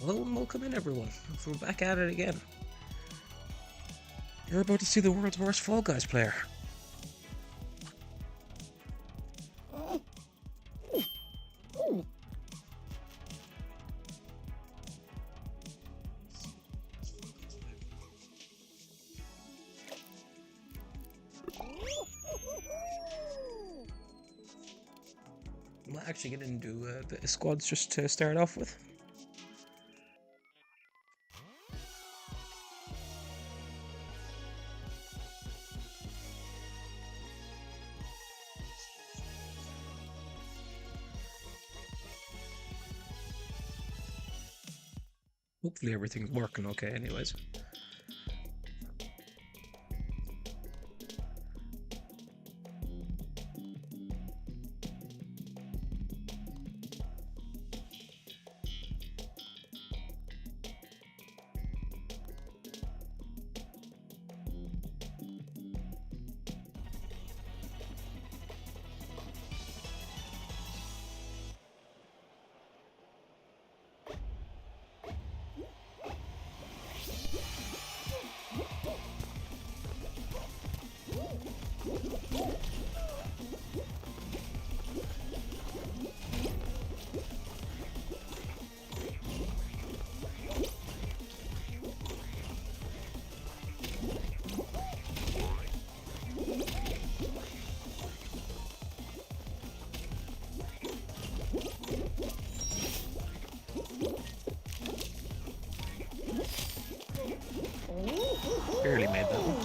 Hello and welcome in, everyone. We're back at it again. You're about to see the world's worst Fall Guys player. I'm actually going to do a bit of squads just to start off with. Hopefully everything's working okay anyways. Barely made that one.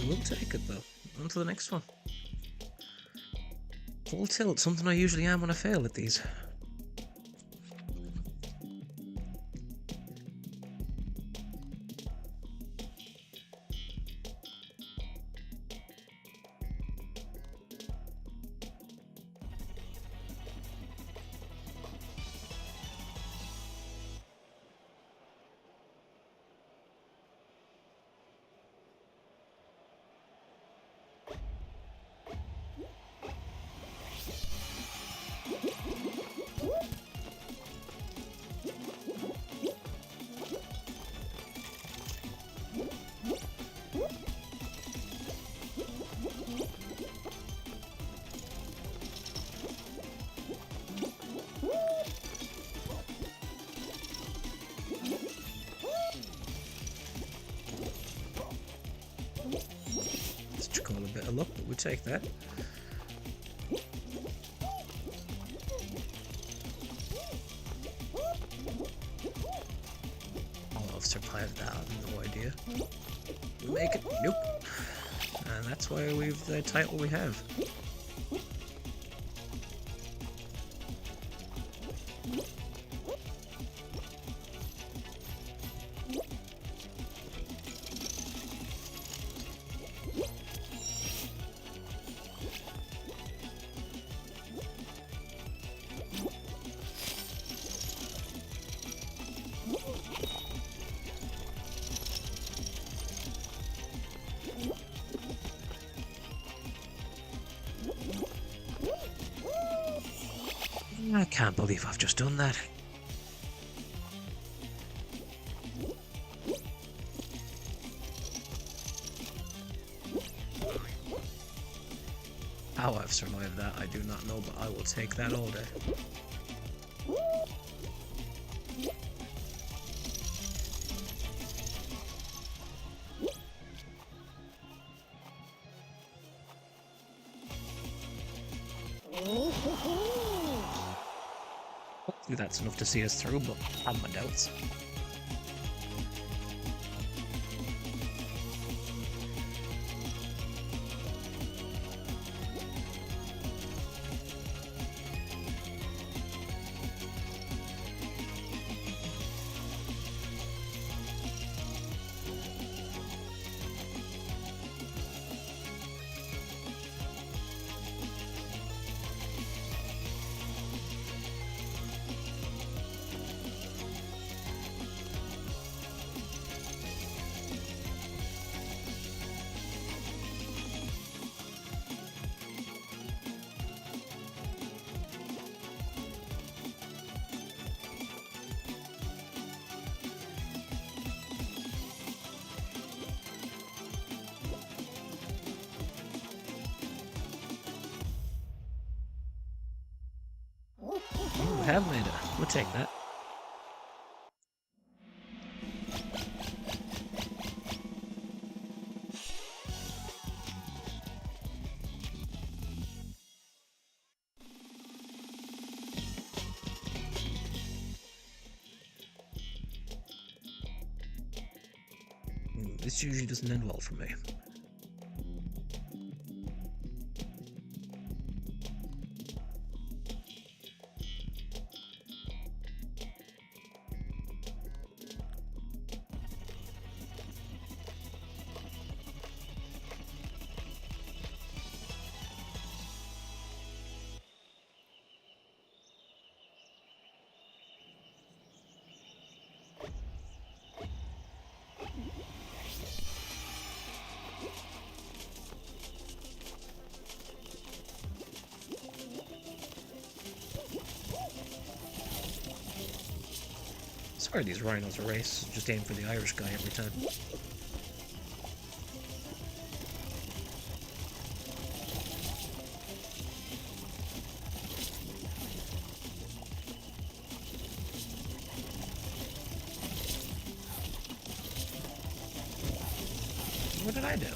We'll take it though. On to the next one. Full tilt, something I usually am when I fail at these. Call a bit of luck, but we'll take that. Oh, I've survived that, I have no idea. We make it? Nope. And that's why we've the title we have. I can't believe I've just done that. How I've survived that, I do not know, but I will take that all day. Hopefully that's enough to see us through, but I have my doubts. we have made it. We'll take that. This usually doesn't end well for me. Sorry, these rhinos are race. Just aim for the Irish guy every time. What did I do?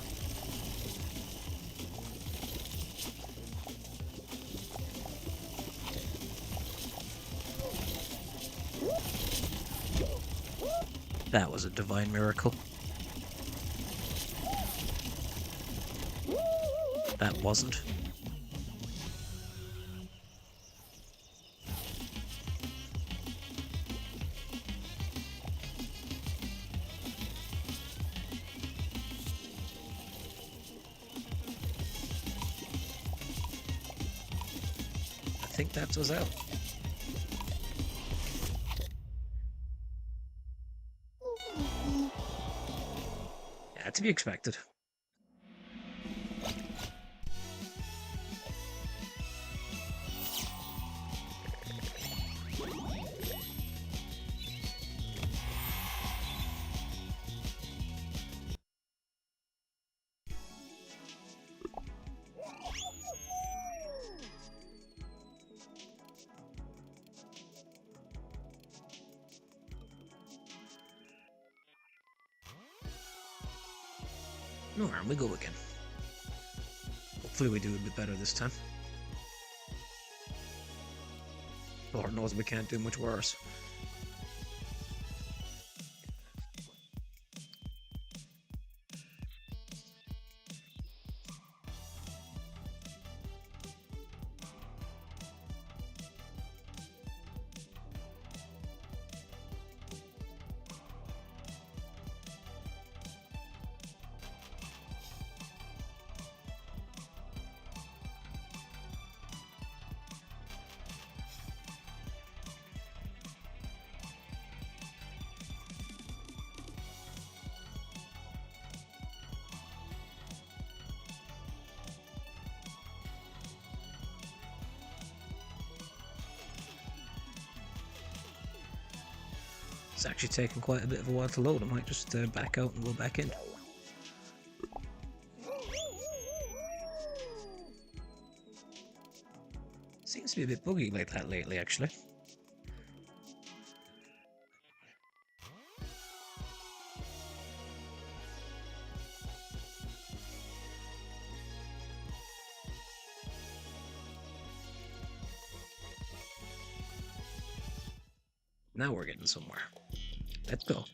That was a divine miracle. That wasn't. I think that was out. Yeah, to be expected. Alright, we go again. Hopefully we do a bit better this time. Lord knows we can't do much worse. It's actually taken quite a bit of a while to load. I might just back out and go back in. Seems to be a bit buggy like that lately, actually. Now we're getting somewhere. Let's go.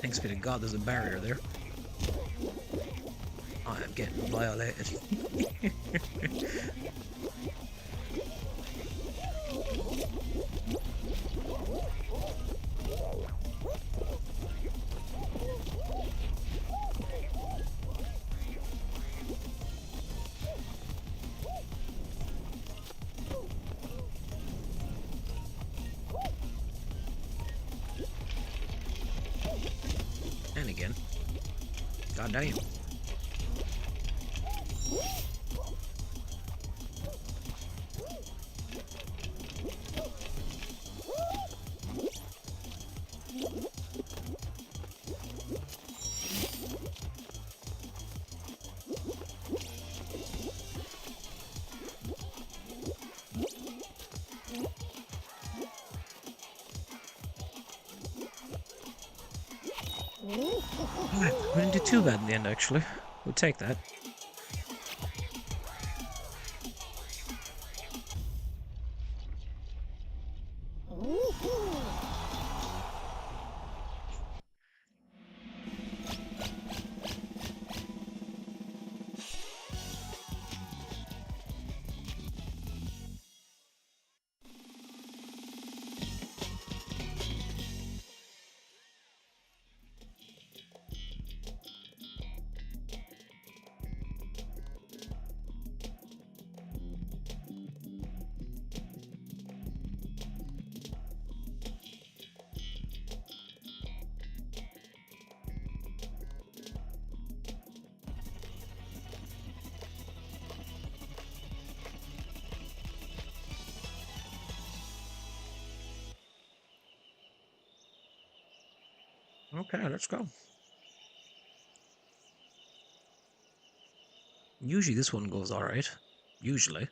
Thanks be to God there's a barrier there. I am getting violated. goddamn. We didn't do too bad in the end, actually. We'll take that. Okay, let's go. Usually this one goes alright. Usually.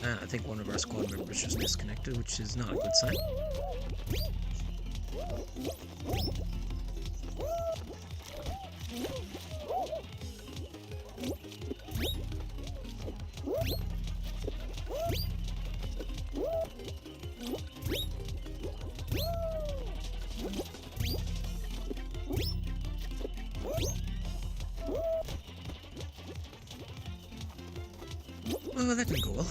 And I think one of our squad members just disconnected, which is not a good sign. Oh, that didn't go well.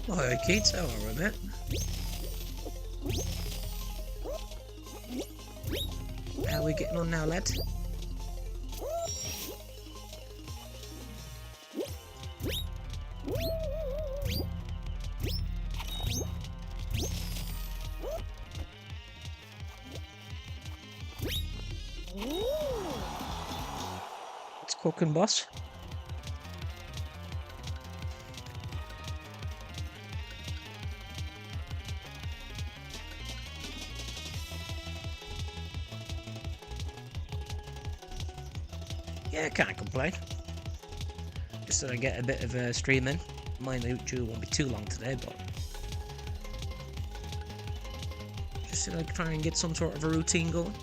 Oh, hey, Keats, how are we, mate? How are we getting on now, lad? It's cooking, boss. Yeah, can't complain. Just so I get a bit of a stream in. My YouTube won't be too long today, but just so I try and get some sort of a routine going.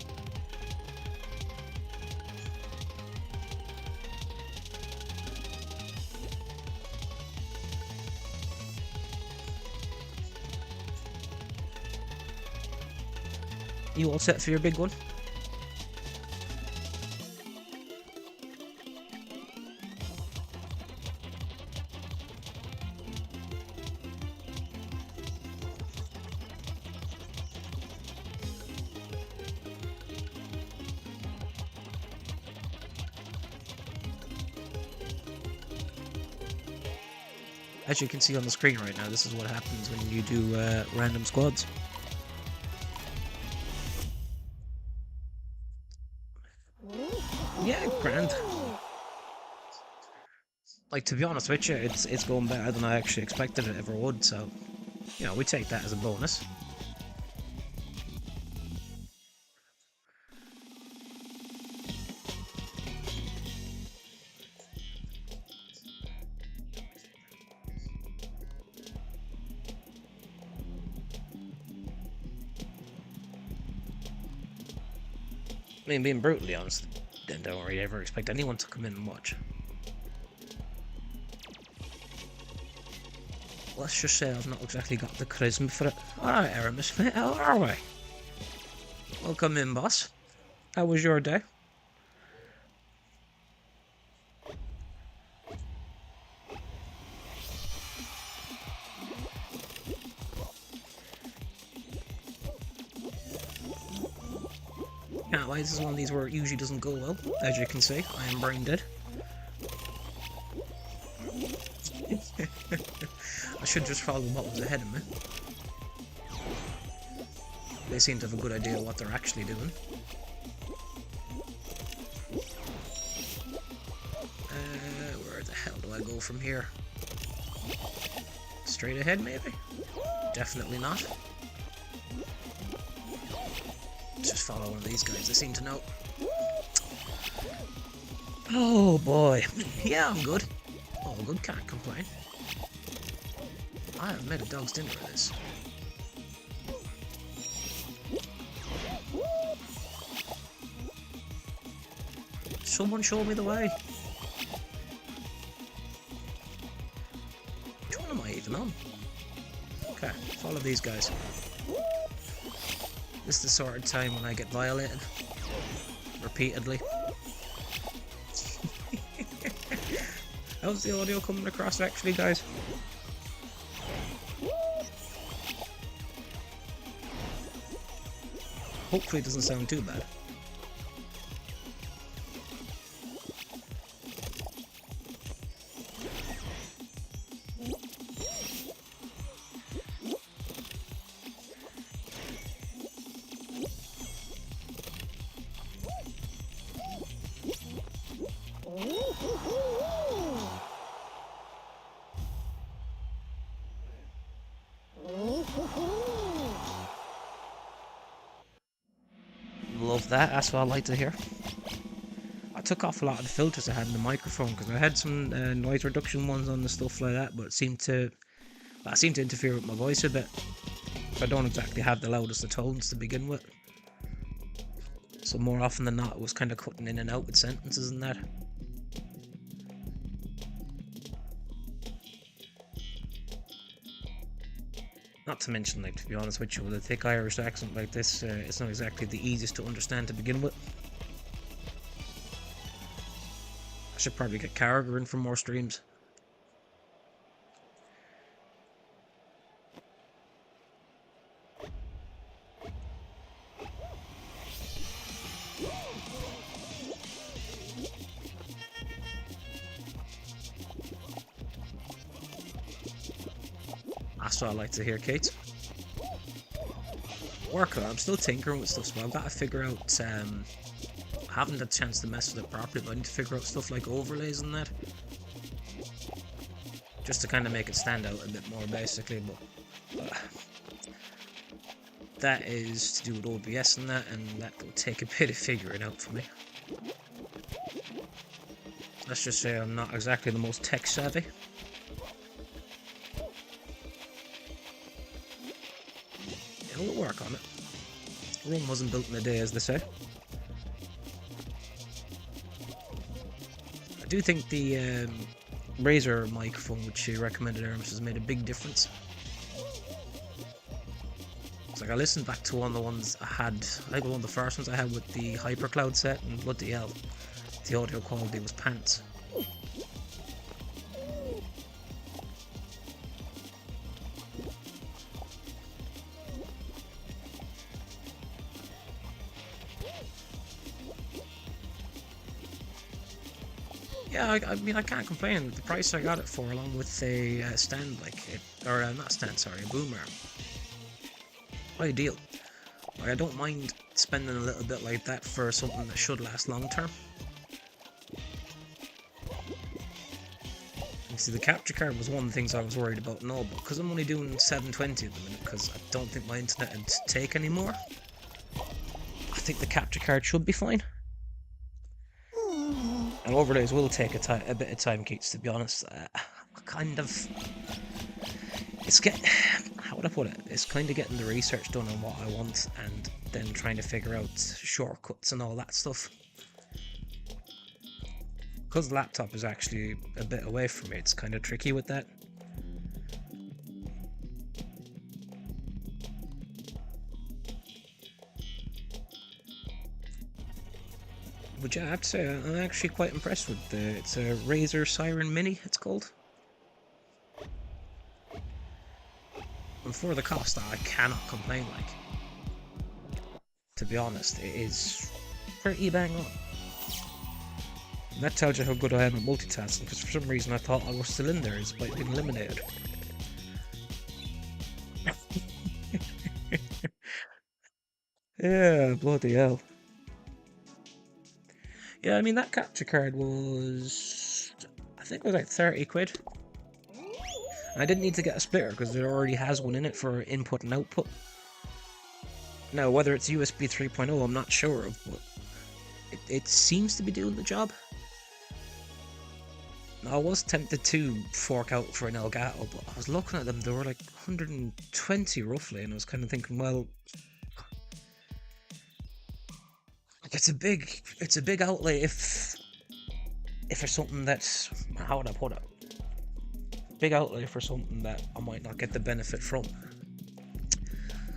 You all set for your big one? As you can see on the screen right now, this is what happens when you do random squads. Yeah, grand. Like, to be honest with you, it's going better than I actually expected it ever would, so, you know, we take that as a bonus. I mean, being brutally honest, then don't really ever expect anyone to come in and watch. Let's just say I've not exactly got the charisma for it. Alright, Aramis, mate, how are we? Welcome in, boss. How was your day? can't lie, this is one of these where it usually doesn't go well. As you can see, I am brain dead. I should just follow what was ahead of me. They seem to have a good idea of what they're actually doing. Where the hell do I go from here? Straight ahead, maybe? Definitely not. Let's just follow one of these guys, they seem to know. Oh boy. Yeah, I'm good. All good, can't complain. I have made a dog's dinner of this. Someone show me the way. Which one am I even on? Okay, follow these guys. This is the sort of time when I get violated. Repeatedly. How's the audio coming across actually, guys? Hopefully it doesn't sound too bad. Love that, that's what I like to hear. I took off a lot of the filters I had in the microphone because I had some noise reduction ones on the stuff like that, but it seemed to interfere with my voice a bit. I don't exactly have the loudest of tones to begin with. So more often than not, it was kind of cutting in and out with sentences and that. Not to mention, like, to be honest with you, with a thick Irish accent like this, it's not exactly the easiest to understand to begin with. I should probably get Carragher in for more streams. That's what I like to hear, Kate. Working, I'm still tinkering with stuff, so I've got to figure out, I haven't had a chance to mess with it properly, but I need to figure out stuff like overlays and that. Just to kind of make it stand out a bit more, basically, but that is to do with OBS and that will take a bit of figuring out for me. Let's just say I'm not exactly the most tech savvy. We'll work on it. Rome wasn't built in a day, as they say. I do think the Razer microphone, which you recommended, Hermes, has made a big difference. It's like I listened back to one of the ones I had, I think one of the first ones I had with the HyperCloud set, and bloody hell, the audio quality was pants. Yeah, I mean, I can't complain. The price I got it for, along with a stand, like, not stand, sorry, a boom arm. Ideal. Like, I don't mind spending a little bit like that for something that should last long term. You see, the capture card was one of the things I was worried about, but because I'm only doing 720 at the minute, because I don't think my internet would take anymore. I think the capture card should be fine. And overlays will take a bit of time, Keats, to be honest. How would I put it? It's kind of getting the research done on what I want and then trying to figure out shortcuts and all that stuff. Because the laptop is actually a bit away from me, it's kind of tricky with that. But yeah, I have to say, I'm actually quite impressed with it's a Razer Siren Mini, it's called. And for the cost, I cannot complain, like. To be honest, it is pretty bang on. And that tells you how good I am at multitasking, because for some reason I thought I was still in there despite being eliminated. Yeah, bloody hell. Yeah, I mean, that capture card was... I think it was like 30 quid. I didn't need to get a splitter because there already has one in it for input and output. Now, whether it's USB 3.0, I'm not sure of, but it seems to be doing the job. Now, I was tempted to fork out for an Elgato, but I was looking at them, they were like 120 roughly, and I was kind of thinking, well, it's a big outlay if it's something that's, how would I put it? Big outlay for something that I might not get the benefit from.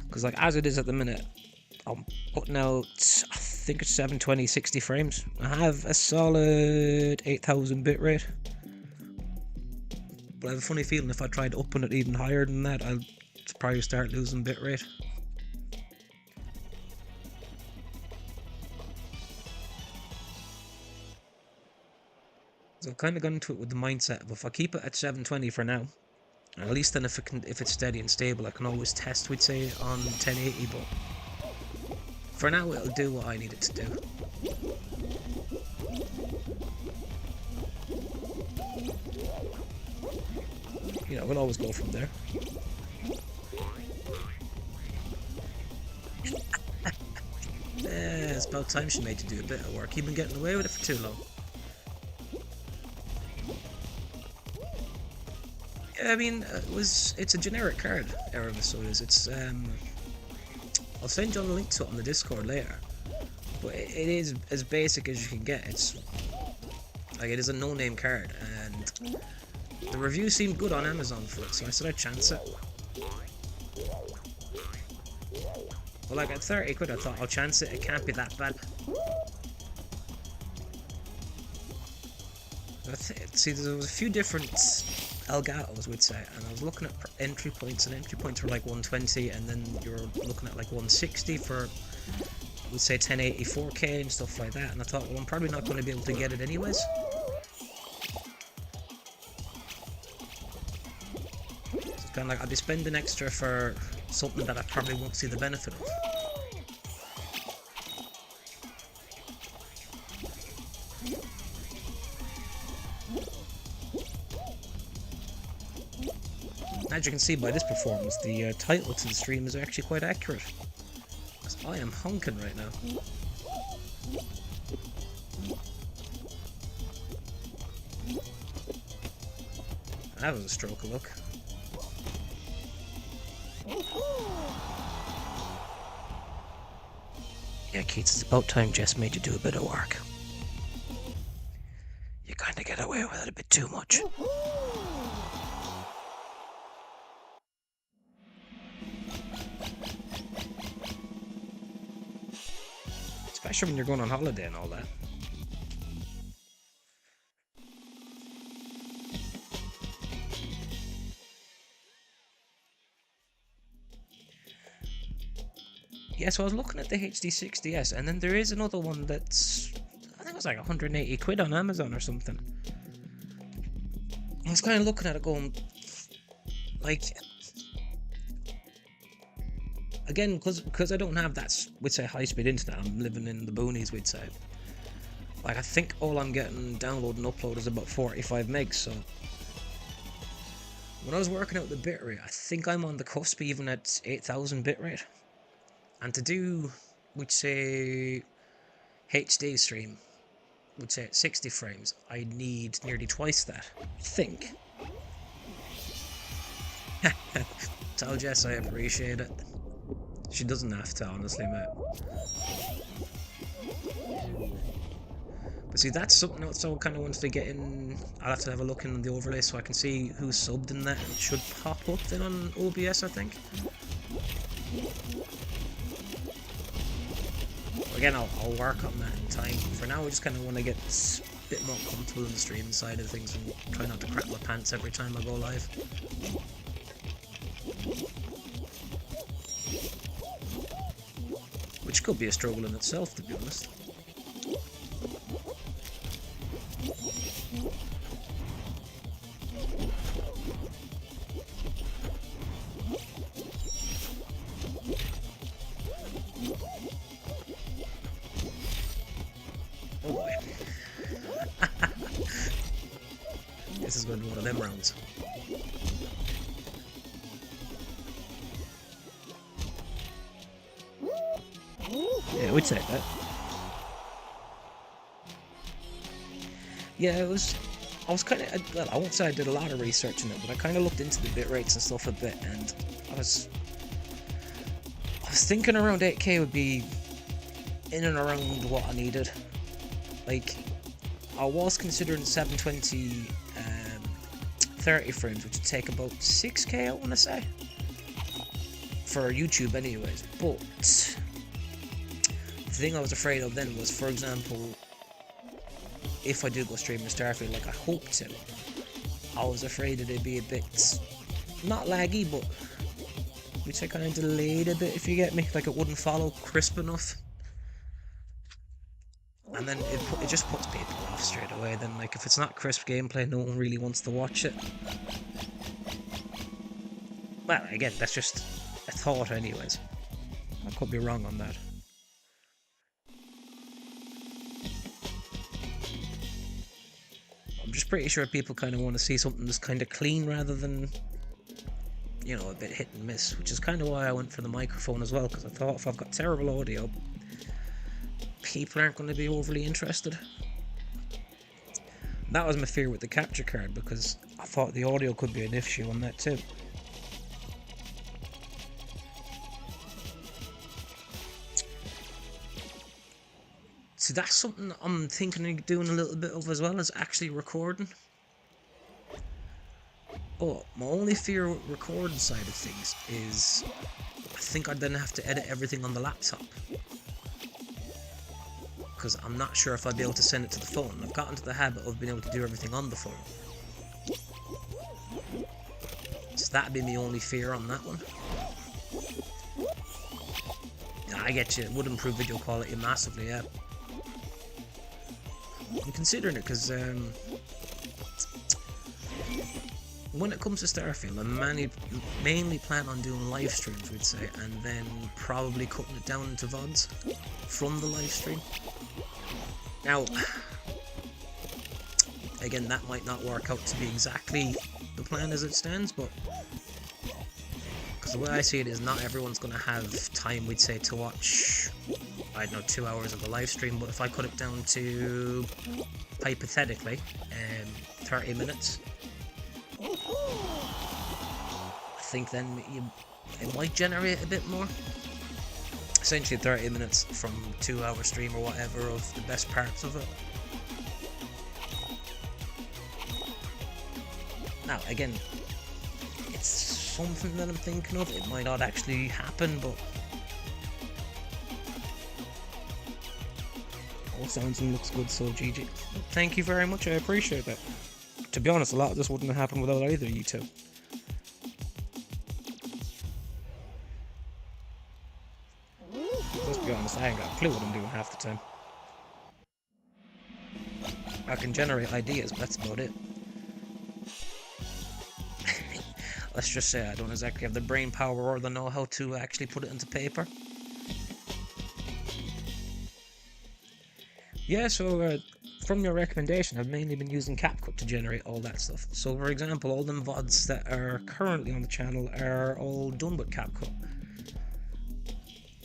Because like as it is at the minute, I'm putting out, I think it's 720 60 frames. I have a solid 8000 bitrate. But I have a funny feeling if I tried upping it even higher than that, I'll probably start losing bitrate. So I've kind of gone into it with the mindset of if I keep it at 720 for now, at least then if it's steady and stable, I can always test, we'd say, on 1080, but for now it'll do what I need it to do. You know, we'll always go from there. It's about time she made you do a bit of work. You've been getting away with it for too long. Yeah, I mean, it's a generic card, Erebus, so it's, I'll send you on the link to it on the Discord later. But it is as basic as you can get. It's like, it is a no-name card, and the review seemed good on Amazon for it, so I said I'd chance it. But like at 30 quid, I thought I'll chance it. It can't be that bad. See, there was a few different Elgatos, we'd say, and I was looking at entry points, and entry points were like 120, and then you're looking at like 160 for, we'd say, 1080 4K and stuff like that, and I thought, well, I'm probably not going to be able to get it anyways. So it's kind of like I'd be spending extra for something that I probably won't see the benefit of. As you can see by this performance, the title to the stream is actually quite accurate. Because I am honking right now. That was a stroke of luck. Yeah, Keats, it's about time Jess made you do a bit of work. You kinda get away with it a bit too much. Especially when you're going on holiday and all that. Yeah, so I was looking at the HD60S, and then there is another one that's, I think it was like 180 quid on Amazon or something. I was kind of looking at it going, like, again, because I don't have that, we'd say, high-speed internet, I'm living in the boonies, we'd say. Like, I think all I'm getting download and upload is about 45 megs, so when I was working out the bitrate, I think I'm on the cusp even at 8000 bitrate. And to do, we'd say, HD stream, we'd say at 60 frames, I need nearly twice that, I think. Tell Jess I appreciate it. She doesn't have to, honestly, mate. But see, that's something else I kind of want to get in. I'll have to have a look in the overlay so I can see who's subbed in that. It should pop up then on OBS, I think. Again, I'll work on that in time. For now, I just kind of want to get a bit more comfortable in the streaming side of things and try not to crap my pants every time I go live. Which could be a struggle in itself, to be honest. This is going to be one of them rounds. Yeah, we'd say that. Yeah, I was kind of, well, I won't say I did a lot of research on it, but I kind of looked into the bit rates and stuff a bit, and I was thinking around 8K would be in and around what I needed. Like, I was considering 720 30 frames, which would take about 6K, I want to say, for YouTube anyways. But the thing I was afraid of then was, for example, if I do go streaming Starfield like I hope to, I was afraid that it'd be a bit, not laggy, but we'd say kind of delayed a bit, if you get me. Like, it wouldn't follow crisp enough. And then it just puts people off straight away. Then, like, if it's not crisp gameplay, no one really wants to watch it. Well, again, that's just a thought anyways. I could be wrong on that. I'm just pretty sure people kind of want to see something that's kind of clean rather than, you know, a bit hit and miss, which is kind of why I went for the microphone as well, because I thought if I've got terrible audio, people aren't going to be overly interested. That was my fear with the capture card, because I thought the audio could be an issue on that too. So that's something I'm thinking of doing a little bit of as well, as actually recording. But my only fear with recording side of things is I think I'd then have to edit everything on the laptop, because I'm not sure if I'd be able to send it to the phone. I've gotten to the habit of being able to do everything on the phone. So that'd be my only fear on that one. Yeah, I get you, it would improve video quality massively, yeah. I'm considering it because when it comes to Starfield, I mainly plan on doing live streams, we'd say, and then probably cutting it down into VODs from the live stream. Now, again, that might not work out to be exactly the plan as it stands, but because the way I see it is not everyone's going to have time, we'd say, to watch, I don't know, 2 hours of a live stream. But if I cut it down to, hypothetically, 30 minutes, I think then it might generate a bit more. Essentially 30 minutes from 2 hour stream or whatever of the best parts of it. Now, again, it's something that I'm thinking of. It might not actually happen, but all sounds and looks good, so GG. Thank you very much, I appreciate that. To be honest, a lot of this wouldn't have happened without either of you two. Let's be honest, I ain't got a clue what I'm doing half the time. I can generate ideas, but that's about it. Let's just say I don't exactly have the brain power or the know-how to actually put it into paper. Yeah, so from your recommendation, I've mainly been using CapCut to generate all that stuff. So, for example, all them VODs that are currently on the channel are all done with CapCut.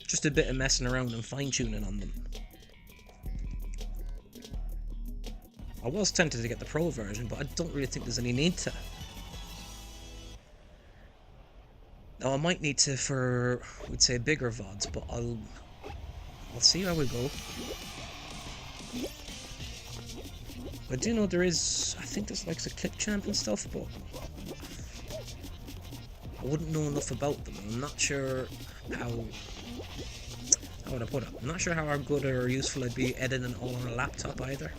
Just a bit of messing around and fine-tuning on them. I was tempted to get the Pro version, but I don't really think there's any need to. Now, I might need to for, we'd say, bigger VODs, but I'll see how we go. I do know there is, I think there's like a clip champ and stuff, but I wouldn't know enough about them. I'm not sure how would I put it? I'm not sure how good or useful it'd be editing all on a laptop either.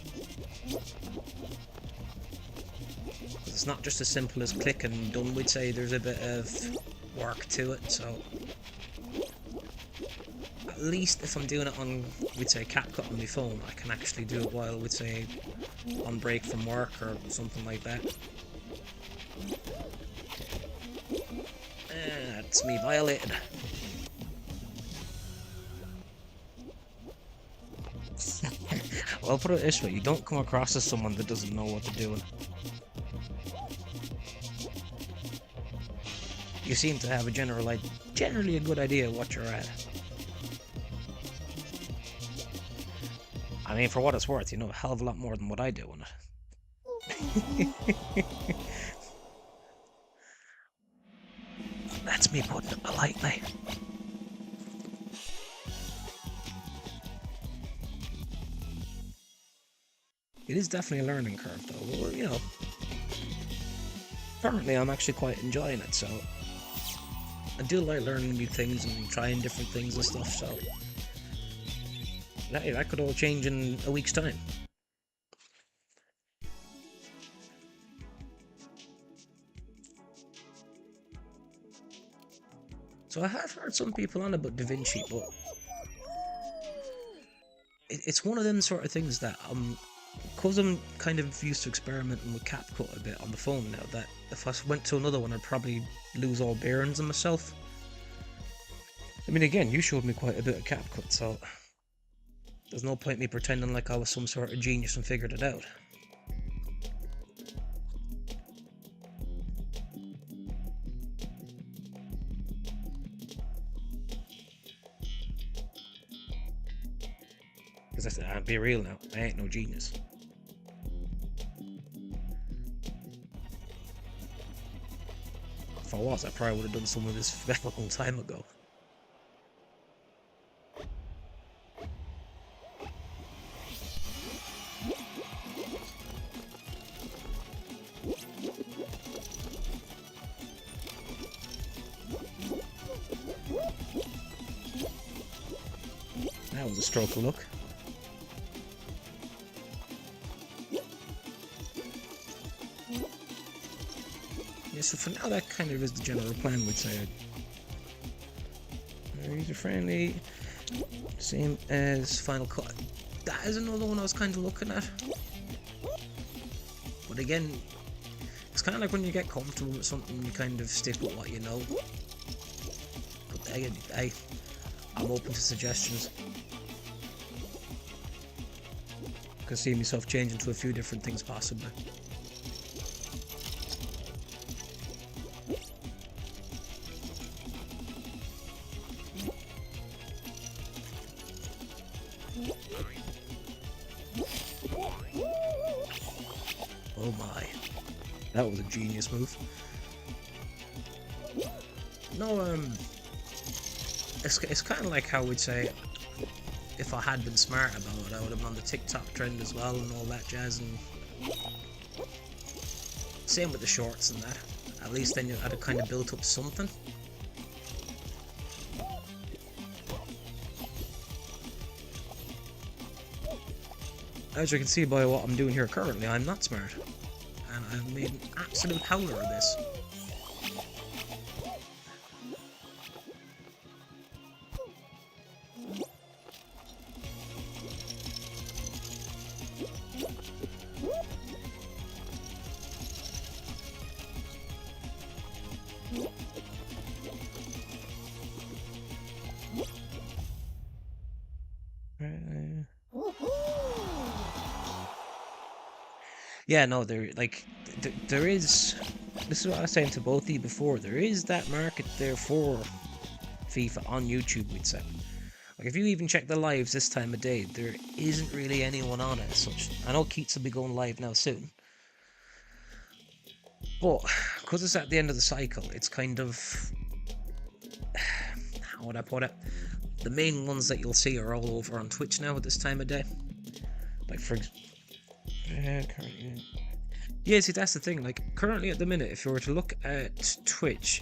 It's not just as simple as click and done, we'd say. There's a bit of work to it, so at least if I'm doing it on, we'd say, CapCut on my phone, I can actually do it while, we'd say, on break from work or something like that. That's me violated. Well, put it this way, you don't come across as someone that doesn't know what they're doing. you seem to have a generally a good idea what you're at. I mean, for what it's worth, you know a hell of a lot more than what I do on it. That's me putting it politely. It is definitely a learning curve, though. Well, you know, currently I'm actually quite enjoying it, so I do like learning new things and trying different things and stuff, so that could all change in a week's time. So I have heard some people on about DaVinci, but it's one of them sort of things that because I'm kind of used to experimenting with CapCut a bit on the phone now, that if I went to another one I'd probably lose all bearings in myself. I mean, again, you showed me quite a bit of CapCut, so there's no point me pretending like I was some sort of genius and figured it out. Because I said, I'll be real now, I ain't no genius. If I was, I probably would have done some of this a long time ago. That was a stroke of luck. Yeah, so for now that kind of is the general plan, we'd say. User friendly, same as Final Cut. That is another one I was kind of looking at. But again, it's kind of like when you get comfortable with something, you kind of stick with what you know. But I'm open to suggestions. I can see myself changing to a few different things possibly. Oh my, that was a genius move. No, it's kind of like how we'd say, if I had been smart about it, I would have been on the TikTok trend as well and all that jazz, and same with the shorts and that. At least then I'd have kind of built up something. As you can see by what I'm doing here currently, I'm not smart. And I've made an absolute howler of this. Yeah, no, there is. This is what I was saying to both of you before. There is that market there for FIFA on YouTube, we'd say. Like, if you even check the lives this time of day, there isn't really anyone on it as such. I know Keats will be going live now soon. But, because it's at the end of the cycle, it's kind of... How would I put it? The main ones that you'll see are all over on Twitch now at this time of day. Like, for example... Yeah, see, that's the thing. Like, currently at the minute, if you were to look at Twitch,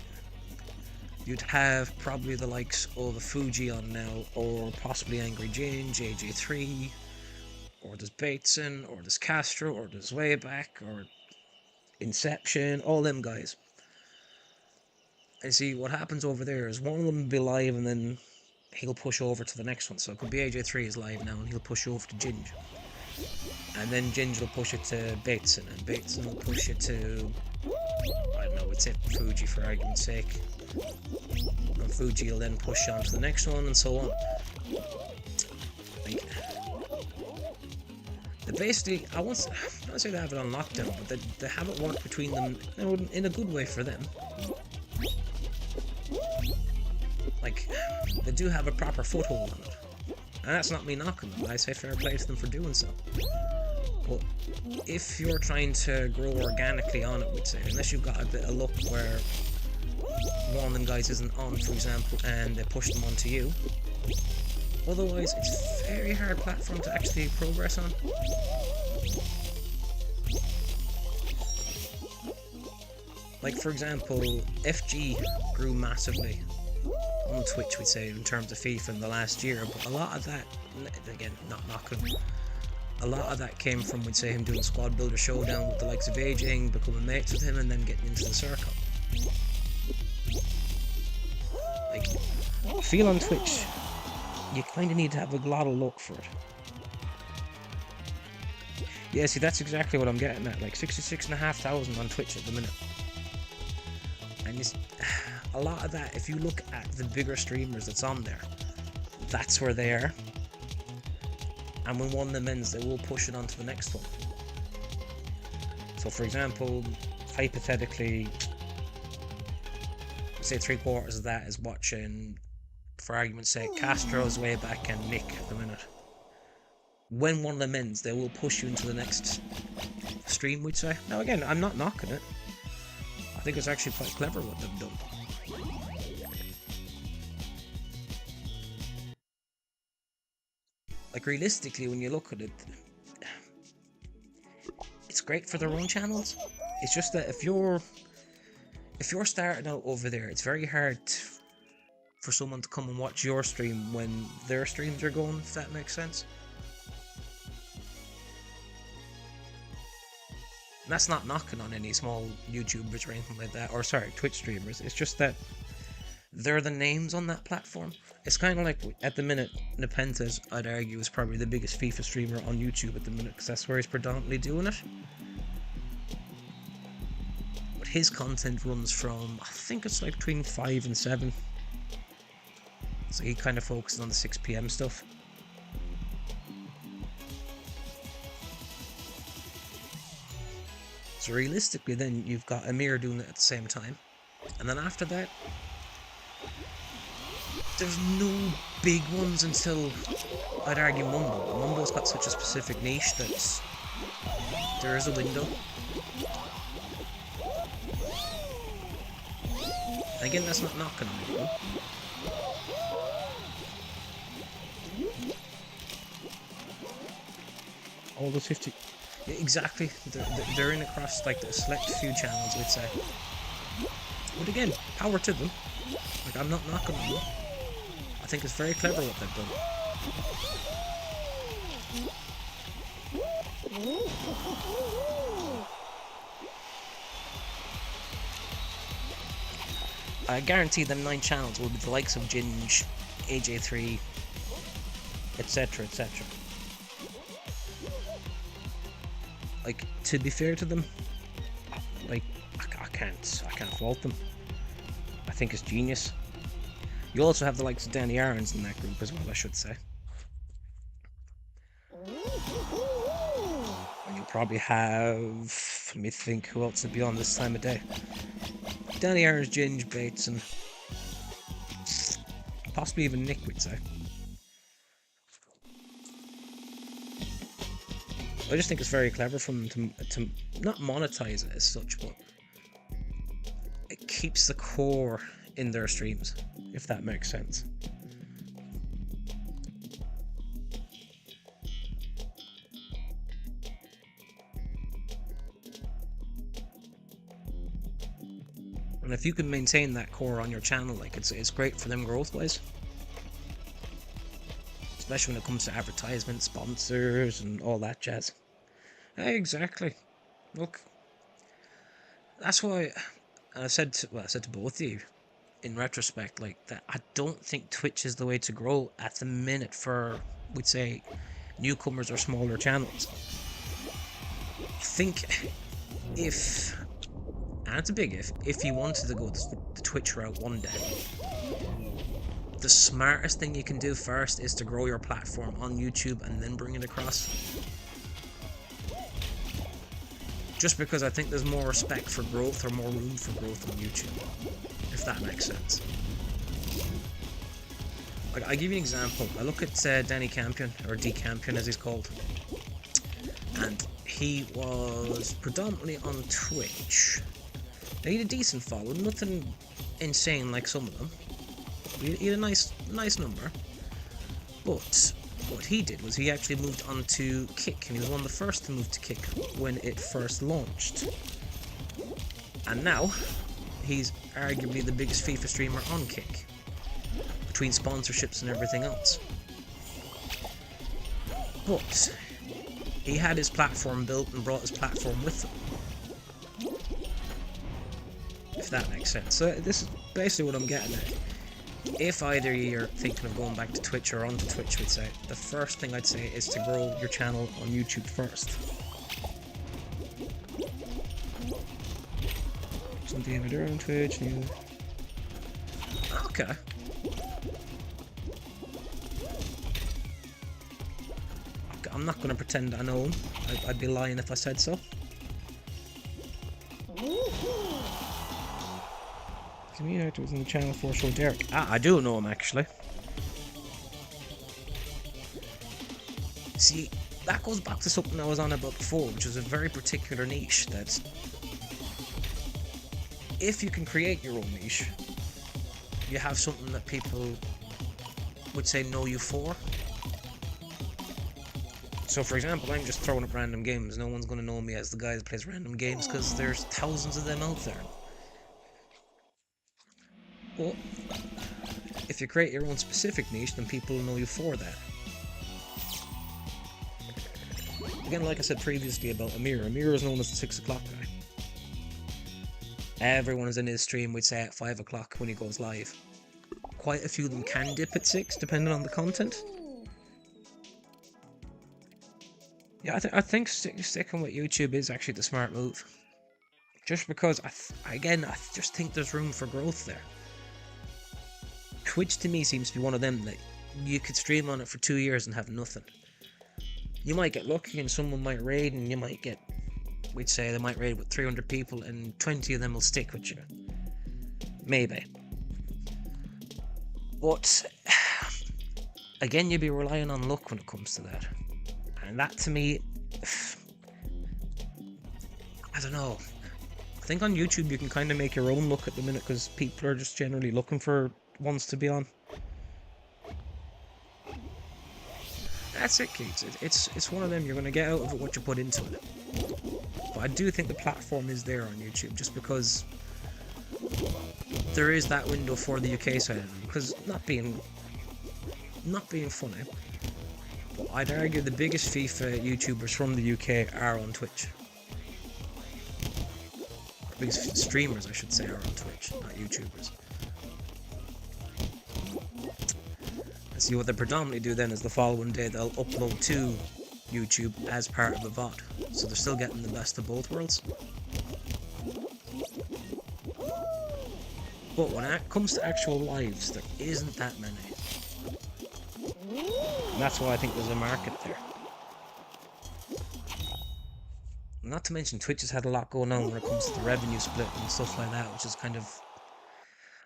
you'd have probably the likes of Fuji on now, or possibly Angry Ginge, AJ3, or there's Bateson, or there's Castro, or there's Wayback, or Inception, all them guys. And see, what happens over there is one of them will be live, and then he'll push over to the next one. So it could be AJ3 is live now, and he'll push over to Ginge. And then Ginge will push it to Bateson, and Bateson will push it to, I don't know, let's say Fuji for argument's sake. And Fuji will then push on to the next one, and so on. Like, basically, I won't say they have it on lockdown, but they have it work between them in a good way for them. like, they do have a proper foothold on it. And that's not me knocking them, I say fair play to them for doing so. But if you're trying to grow organically on it, we'd say, unless you've got a bit of luck where one of them guys isn't on, for example, and they push them onto you, otherwise it's a very hard platform to actually progress on. Like, for example, FG grew massively on Twitch, we'd say, in terms of FIFA in the last year, but a lot of that, again, not knocking, a lot of that came from, we'd say, him doing Squad Builder Showdown with the likes of Aging, becoming mates with him, and then getting into the circle. Like, I feel on Twitch, you kind of need to have a lot of luck for it. Yeah, see, that's exactly what I'm getting at, like 66,500 on Twitch at the minute. And it's, a lot of that, if you look at the bigger streamers that's on there, that's where they are. And when one of them ends, they will push it on to the next one. So for example, hypothetically, say 3/4 of that is watching, for argument's sake, Castro's way back and Nick at the minute. When one of them ends, they will push you into the next stream, we'd say. Now again, I'm not knocking it. I think it's actually quite clever what they've done. Like, realistically, when you look at it, it's great for their own channels. It's just that if you're starting out over there, it's very hard for someone to come and watch your stream when their streams are going, if that makes sense. And that's not knocking on any small YouTubers or anything like that, or sorry, Twitch streamers. It's just that they're the names on that platform. It's kind of like, at the minute, Nepenthes, I'd argue, is probably the biggest FIFA streamer on YouTube at the minute, because that's where he's predominantly doing it. But his content runs from, I think it's like between 5 and 7. So he kind of focuses on the 6 PM stuff. So realistically then, you've got Amir doing it at the same time. And then after that, there's no big ones until, I'd argue, Mumbo. Mumbo's got such a specific niche that there is a window. Again, that's not knocking on anyone. All those 50... Yeah, exactly. They're in across, like, the select few channels, we'd say. But again, power to them. Like, I'm not knocking on them. I think it's very clever what they've done. I guarantee them 9 channels will be the likes of Ginge, AJ3, etc, etc. Like, to be fair to them, like, I can't fault them. I think it's genius. You also have the likes of Danny Aarons in that group as well, I should say. And you'll probably have, let me think, who else would be on this time of day? Danny Aarons, Ginge, Bates, and possibly even Nick, we'd say. I just think it's very clever from them to not monetize it as such, but it keeps the core in their streams, if that makes sense. And if you can maintain that core on your channel, like, it's great for them growth-wise. Especially when it comes to advertisements, sponsors, and all that jazz. Exactly. Look, that's why I said to both of you, in retrospect, like, that I don't think Twitch is the way to grow at the minute for, we'd say, newcomers or smaller channels. I think if, and it's a big if you wanted to go the Twitch route one day, the smartest thing you can do first is to grow your platform on YouTube and then bring it across. Just because I think there's more respect for growth, or more room for growth on YouTube, if that makes sense. I give you an example. I look at Danny Campion, or D Campion as he's called, and he was predominantly on Twitch. Now, he had a decent following, nothing insane like some of them. He had a nice number. But what he did was he actually moved on to Kick, and he was one of the first to move to Kick when it first launched. And now, he's arguably the biggest FIFA streamer on Kick, between sponsorships and everything else. But he had his platform built and brought his platform with him, if that makes sense. So this is basically what I'm getting at. If either you're thinking of going back to Twitch or onto Twitch, we'd say, the first thing I'd say is to grow your channel on YouTube first. Something over there on Twitch. Okay. I'm not going to pretend I know him. I'd be lying if I said so. Community actor was in the channel for show Derek. Ah, I do know him actually. See, that goes back to something I was on about before, which is a very particular niche that if you can create your own niche, you have something that people would say know you for. So for example, I'm just throwing up random games. No one's going to know me as the guy that plays random games because there's thousands of them out there. But if you create your own specific niche, then people will know you for that. Again, like I said previously about Amir is known as the 6 o'clock guy. Everyone is in his stream, we'd say, at 5 o'clock when he goes live. Quite a few of them can dip at 6, depending on the content. Yeah, I think sticking with YouTube is actually the smart move. Just because, I just think there's room for growth there. Twitch to me seems to be one of them that you could stream on it for 2 years and have nothing. You might get lucky and someone might raid, and you might get, we'd say they might raid with 300 people and 20 of them will stick with you. Maybe. But again, you'd be relying on luck when it comes to that. And that to me, I don't know. I think on YouTube you can kind of make your own luck at the minute because people are just generally looking for ones to be on. That's it, kids. It's one of them. You're going to get out of it what you put into it. But I do think the platform is there on YouTube just because there is that window for the UK side of it. Because not being funny, but I'd argue the biggest FIFA YouTubers from the UK are on Twitch. Or biggest streamers, I should say, are on Twitch, not YouTubers. And see, what they predominantly do then is the following day they'll upload to YouTube as part of a VOD. So they're still getting the best of both worlds. But when it comes to actual lives, there isn't that many. And that's why I think there's a market there. Not to mention Twitch has had a lot going on when it comes to the revenue split and stuff like that, which is kind of,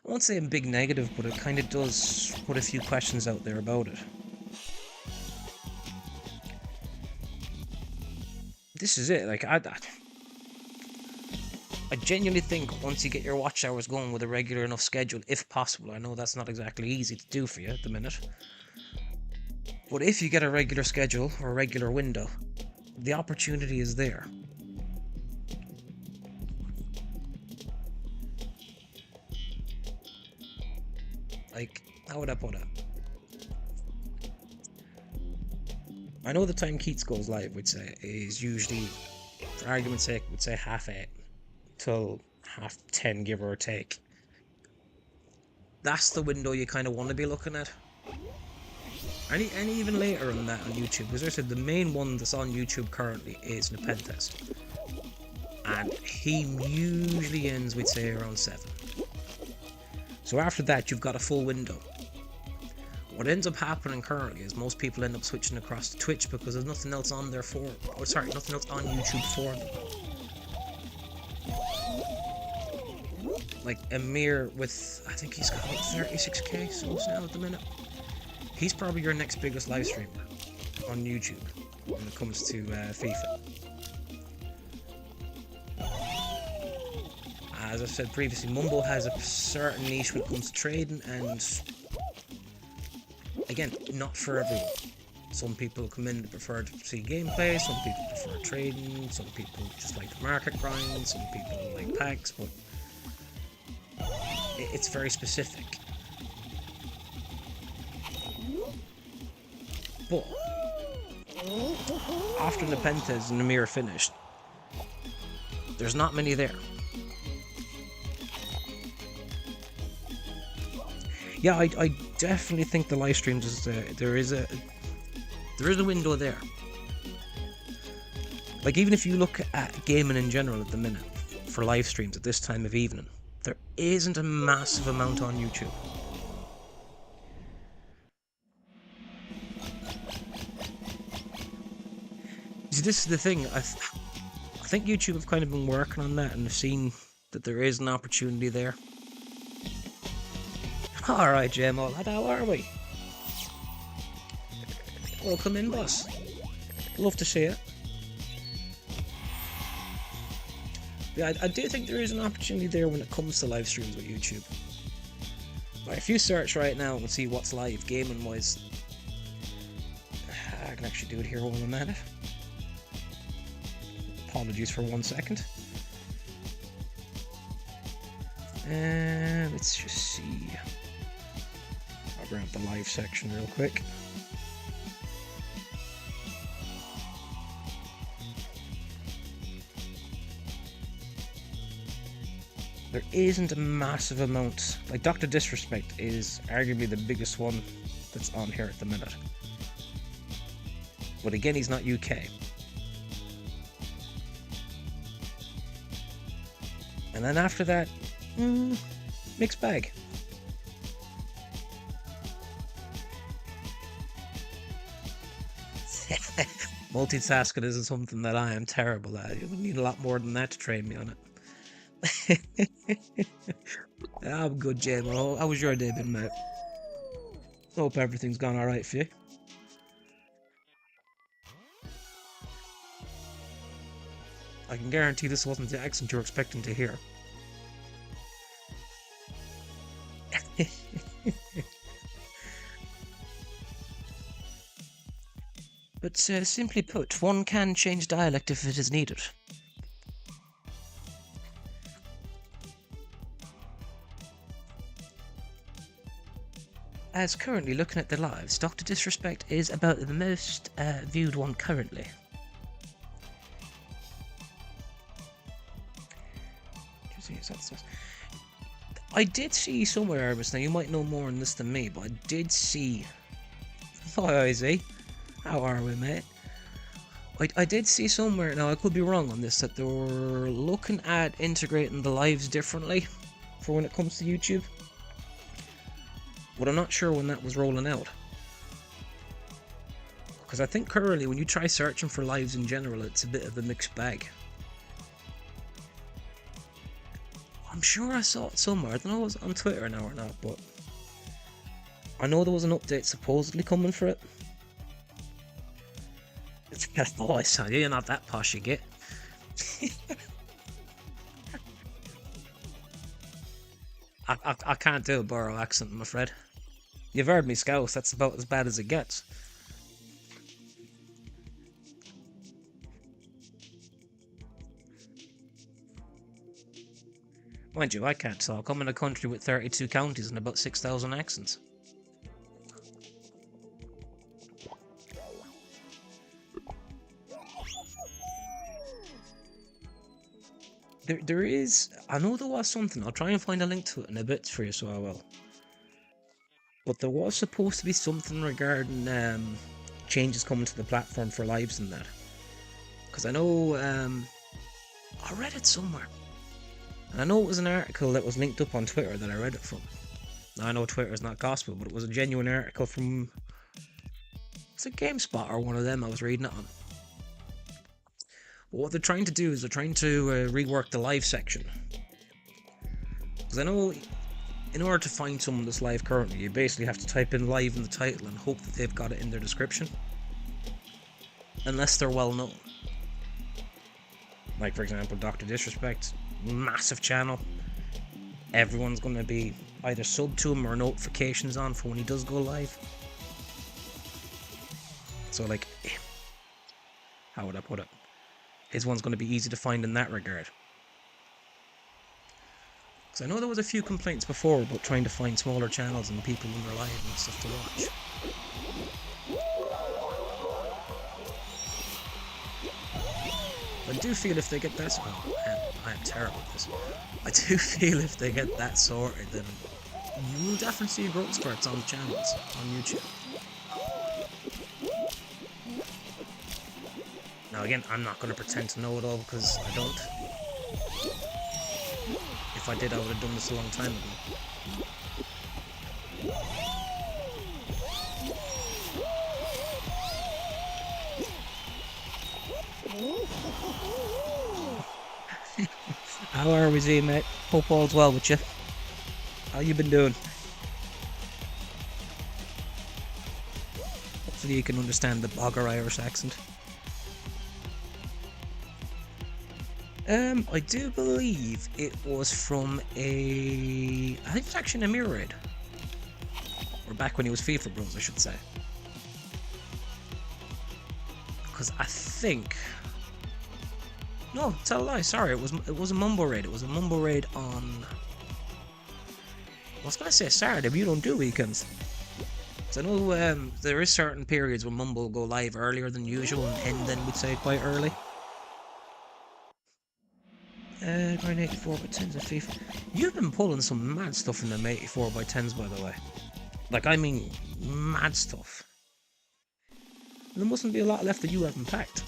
I won't say a big negative, but it kind of does put a few questions out there about it. This is it, like, I genuinely think once you get your watch hours going with a regular enough schedule, if possible, I know that's not exactly easy to do for you at the minute, but if you get a regular schedule or a regular window, the opportunity is there. Like, how would I put it? I know the time Keats goes live, we'd say, is usually, for argument's sake, we'd say 8:30 till 10:30, give or take. That's the window you kind of want to be looking at. And even later on that on YouTube, because I said the main one that's on YouTube currently is Nepentest. And he usually ends, we'd say, around 7. So after that, you've got a full window. What ends up happening currently is most people end up switching across to Twitch because there's nothing else on there for, or sorry, nothing else on YouTube for them. Like Amir with, I think he's got about 36k subs now at the minute. he's probably your next biggest live streamer on YouTube when it comes to FIFA. As I've said previously, Mumbo has a certain niche when it comes to trading, and again, not for everyone. Some people come in and prefer to see gameplay, some people prefer trading, some people just like the market grind, some people like packs, but it's very specific. But after Nepenthes and Namir finished, there's not many there. Yeah, I definitely think the live streams is there is a window there. Like, even if you look at gaming in general at the minute for live streams at this time of evening, there isn't a massive amount on YouTube. See, this is the thing. I think YouTube have kind of been working on that and have seen that there is an opportunity there. Alright, JMO, how are we? Welcome in, boss. Love to see it. Yeah, I do think there is an opportunity there when it comes to live streams with YouTube. But if you search right now and see what's live gaming wise, I can actually do it here while I'm at it. Apologies for 1 second. Let's just see. I'll bring up the live section real quick. There isn't a massive amount. Like, Dr. Disrespect is arguably the biggest one that's on here at the minute. But again, he's not UK. And then after that, mixed bag. Multitasking isn't something that I am terrible at. You need a lot more than that to train me on it. I'm good, JMO. How was your day been, mate? Hope everything's gone alright for you. I can guarantee this wasn't the accent you were expecting to hear. But simply put, one can change dialect if it is needed. As currently looking at the lives, Dr. Disrespect is about the most viewed one currently. I did see somewhere, Arbus, now you might know more on this than me, but I did see... Hi, Izzy. How are we, mate? I did see somewhere, now I could be wrong on this, that they were looking at integrating the lives differently for when it comes to YouTube. But I'm not sure when that was rolling out. Because I think currently when you try searching for lives in general, it's a bit of a mixed bag. I'm sure I saw it somewhere. I don't know if it was on Twitter now or not, but I know there was an update supposedly coming for it. It's got a voice on you, you're not that posh, you get. I can't do a borough accent, I'm afraid. You've heard me scouse, that's about as bad as it gets. Mind you, I can't talk. I'm in a country with 32 counties and about 6,000 accents. There is... I know there was something. I'll try and find a link to it in a bit for you, so I will. But there was supposed to be something regarding changes coming to the platform for lives and that. Because I know... I read it somewhere. And I know it was an article that was linked up on Twitter that I read it from. Now, I know Twitter is not gospel, but it was a genuine article from... Was it GameSpot or one of them I was reading it on? But what they're trying to do is they're trying to rework the live section. Because I know in order to find someone that's live currently, you basically have to type in live in the title and hope that they've got it in their description. Unless they're well known. Like, for example, Dr. Disrespect, massive channel. Everyone's going to be either sub to him or notifications on for when he does go live. So, like, how would I put it? His one's going to be easy to find in that regard. Because I know there was a few complaints before about trying to find smaller channels and people when they're live and stuff to watch. I do feel if they get that, I am terrible at this. I do feel if they get that sorted, then you will definitely see growth spurts on channels on YouTube. Now again, I'm not going to pretend to know it all because I don't. If I did, I would have done this a long time ago. How are we, Z, mate? Hope all's well with you. How you been doing? Hopefully you can understand the bogger Irish accent. I do believe it was from I think it's actually an Emir raid. Or back when he was FIFA Bros, I should say. Because I think... No, tell a lie, sorry, it was a Mumbo raid. It was a Mumbo raid on... I was gonna say Saturday, but you don't do weekends. So I know there is certain periods when Mumbo will go live earlier than usual, and then we'd say quite early. Grind 84x10s of FIFA. You've been pulling some mad stuff in them 84x10s, by the way. Like, I mean, mad stuff. There mustn't be a lot left that you haven't packed.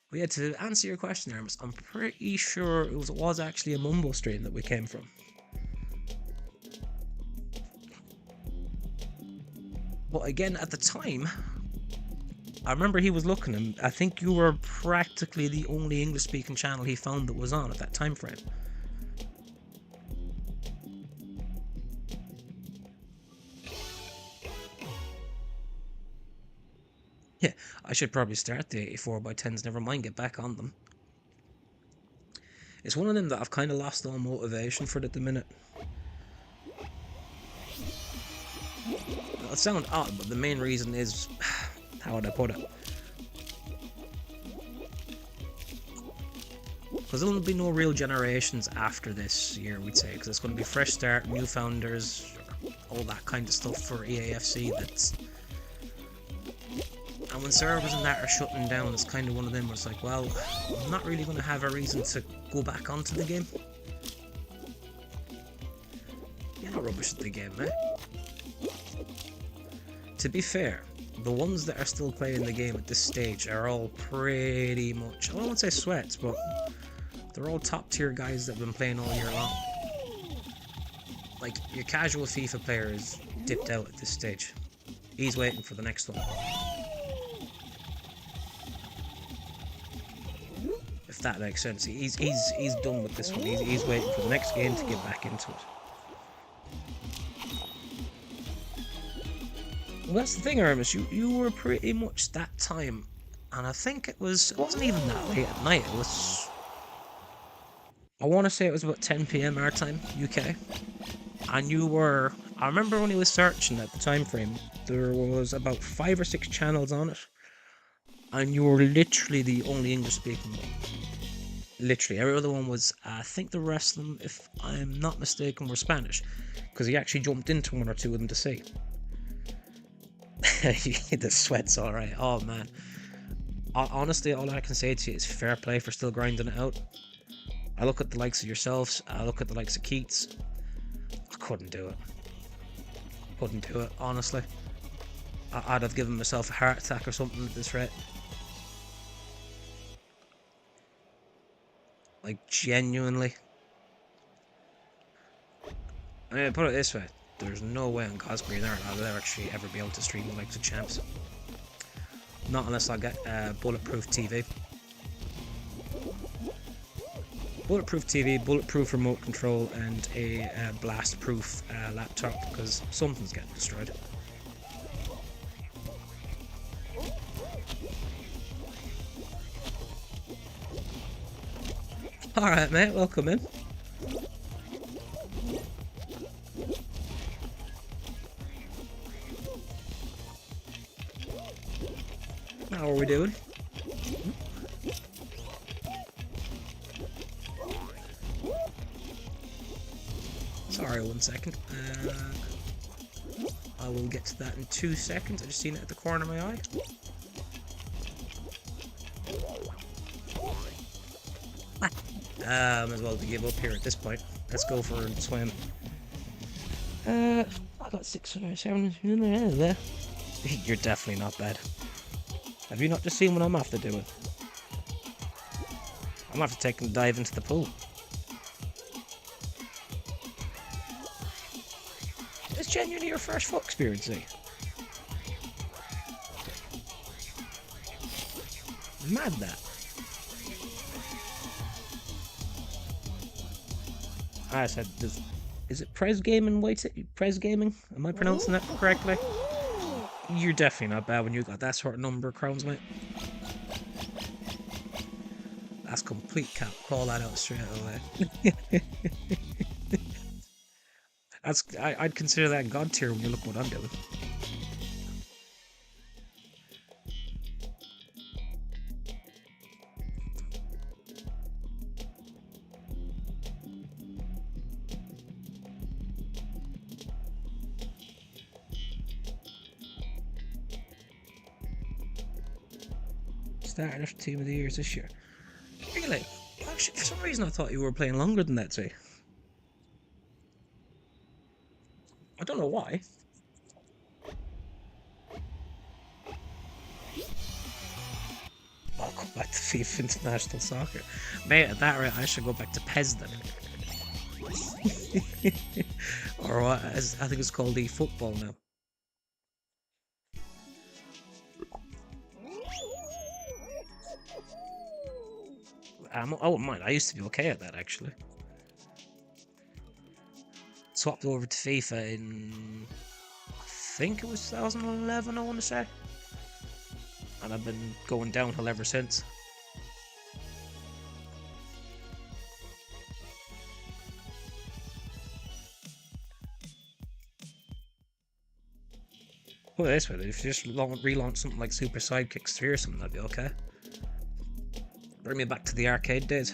But yeah, to answer your question, Hermes, I'm pretty sure it was actually a Mumbo stream that we came from. But again, at the time, I remember he was looking, and I think you were practically the only English-speaking channel he found that was on at that time frame. Yeah, I should probably start the 84x10s, never mind, get back on them. It's one of them that I've kind of lost all motivation for at the minute. It'll sound odd, but the main reason is... how would I put it? Because there'll be no real generations after this year, we'd say, because it's going to be fresh start, new founders, all that kind of stuff for EAFC. That's... And when servers and that are shutting down, it's kind of one of them where it's like, well, I'm not really going to have a reason to go back onto the game. You're not rubbish at the game, mate. To be fair, the ones that are still playing the game at this stage are all pretty much, I won't say sweats, but they're all top tier guys that have been playing all year long. Like, your casual FIFA player is dipped out at this stage. He's waiting for the next one. If that makes sense. He's done with this one. He's waiting for the next game to get back into it. Well, that's the thing, Hermes. You were pretty much that time, and I think it wasn't even that late at night. It was, I want to say it was about 10 PM our time, UK. And you were, I remember when he was searching at the time frame, there was about 5 or 6 channels on it, and you were literally the only English-speaking one. Literally, every other one was, I think the rest of them, if I'm not mistaken, were Spanish, because he actually jumped into one or two of them to see. The sweat's alright. Oh man, honestly, all I can say to you is fair play for still grinding it out. I look at the likes of yourselves, I look at the likes of Keats. I couldn't do it, honestly. I'd have given myself a heart attack or something at this rate. Like, genuinely. I mean, put it this way. There's no way on God's green earth I'll actually ever be able to stream the likes of champs. Not unless I get bulletproof TV. bulletproof TV, bulletproof remote control, and a blast-proof laptop because something's getting destroyed. Alright, mate, welcome in. How are we doing? Sorry, 1 second. I will get to that in 2 seconds. I just seen it at the corner of my eye. Might as well give up here at this point. Let's go for a swim. I got 6 or 7 in there. You're definitely not bad. Have you not just seen what I'm after doing? I'm after taking a dive into the pool. It's genuinely your first foot experience, eh? Mad that. I said, is it Prez Gaming? Prez Gaming? Am I pronouncing that correctly? You're definitely not bad when you got that sort of number of crowns, mate. That's complete cap. Call that out straight away. I'd consider that God tier when you look what I'm doing. Starting after Team of the Years this year. Really? Actually, for some reason I thought you were playing longer than that, see? I don't know why. I'll go back to FIFA International Soccer. Mate, at that rate, I should go back to PES then. Or what? I think it's called eFootball now. I wouldn't mind. I used to be okay at that, actually. Swapped over to FIFA in, I think it was 2011, I want to say. And I've been going downhill ever since. Put it this way, if you just relaunch something like Super Sidekicks 3 or something, that'd be okay. Bring me back to the arcade days.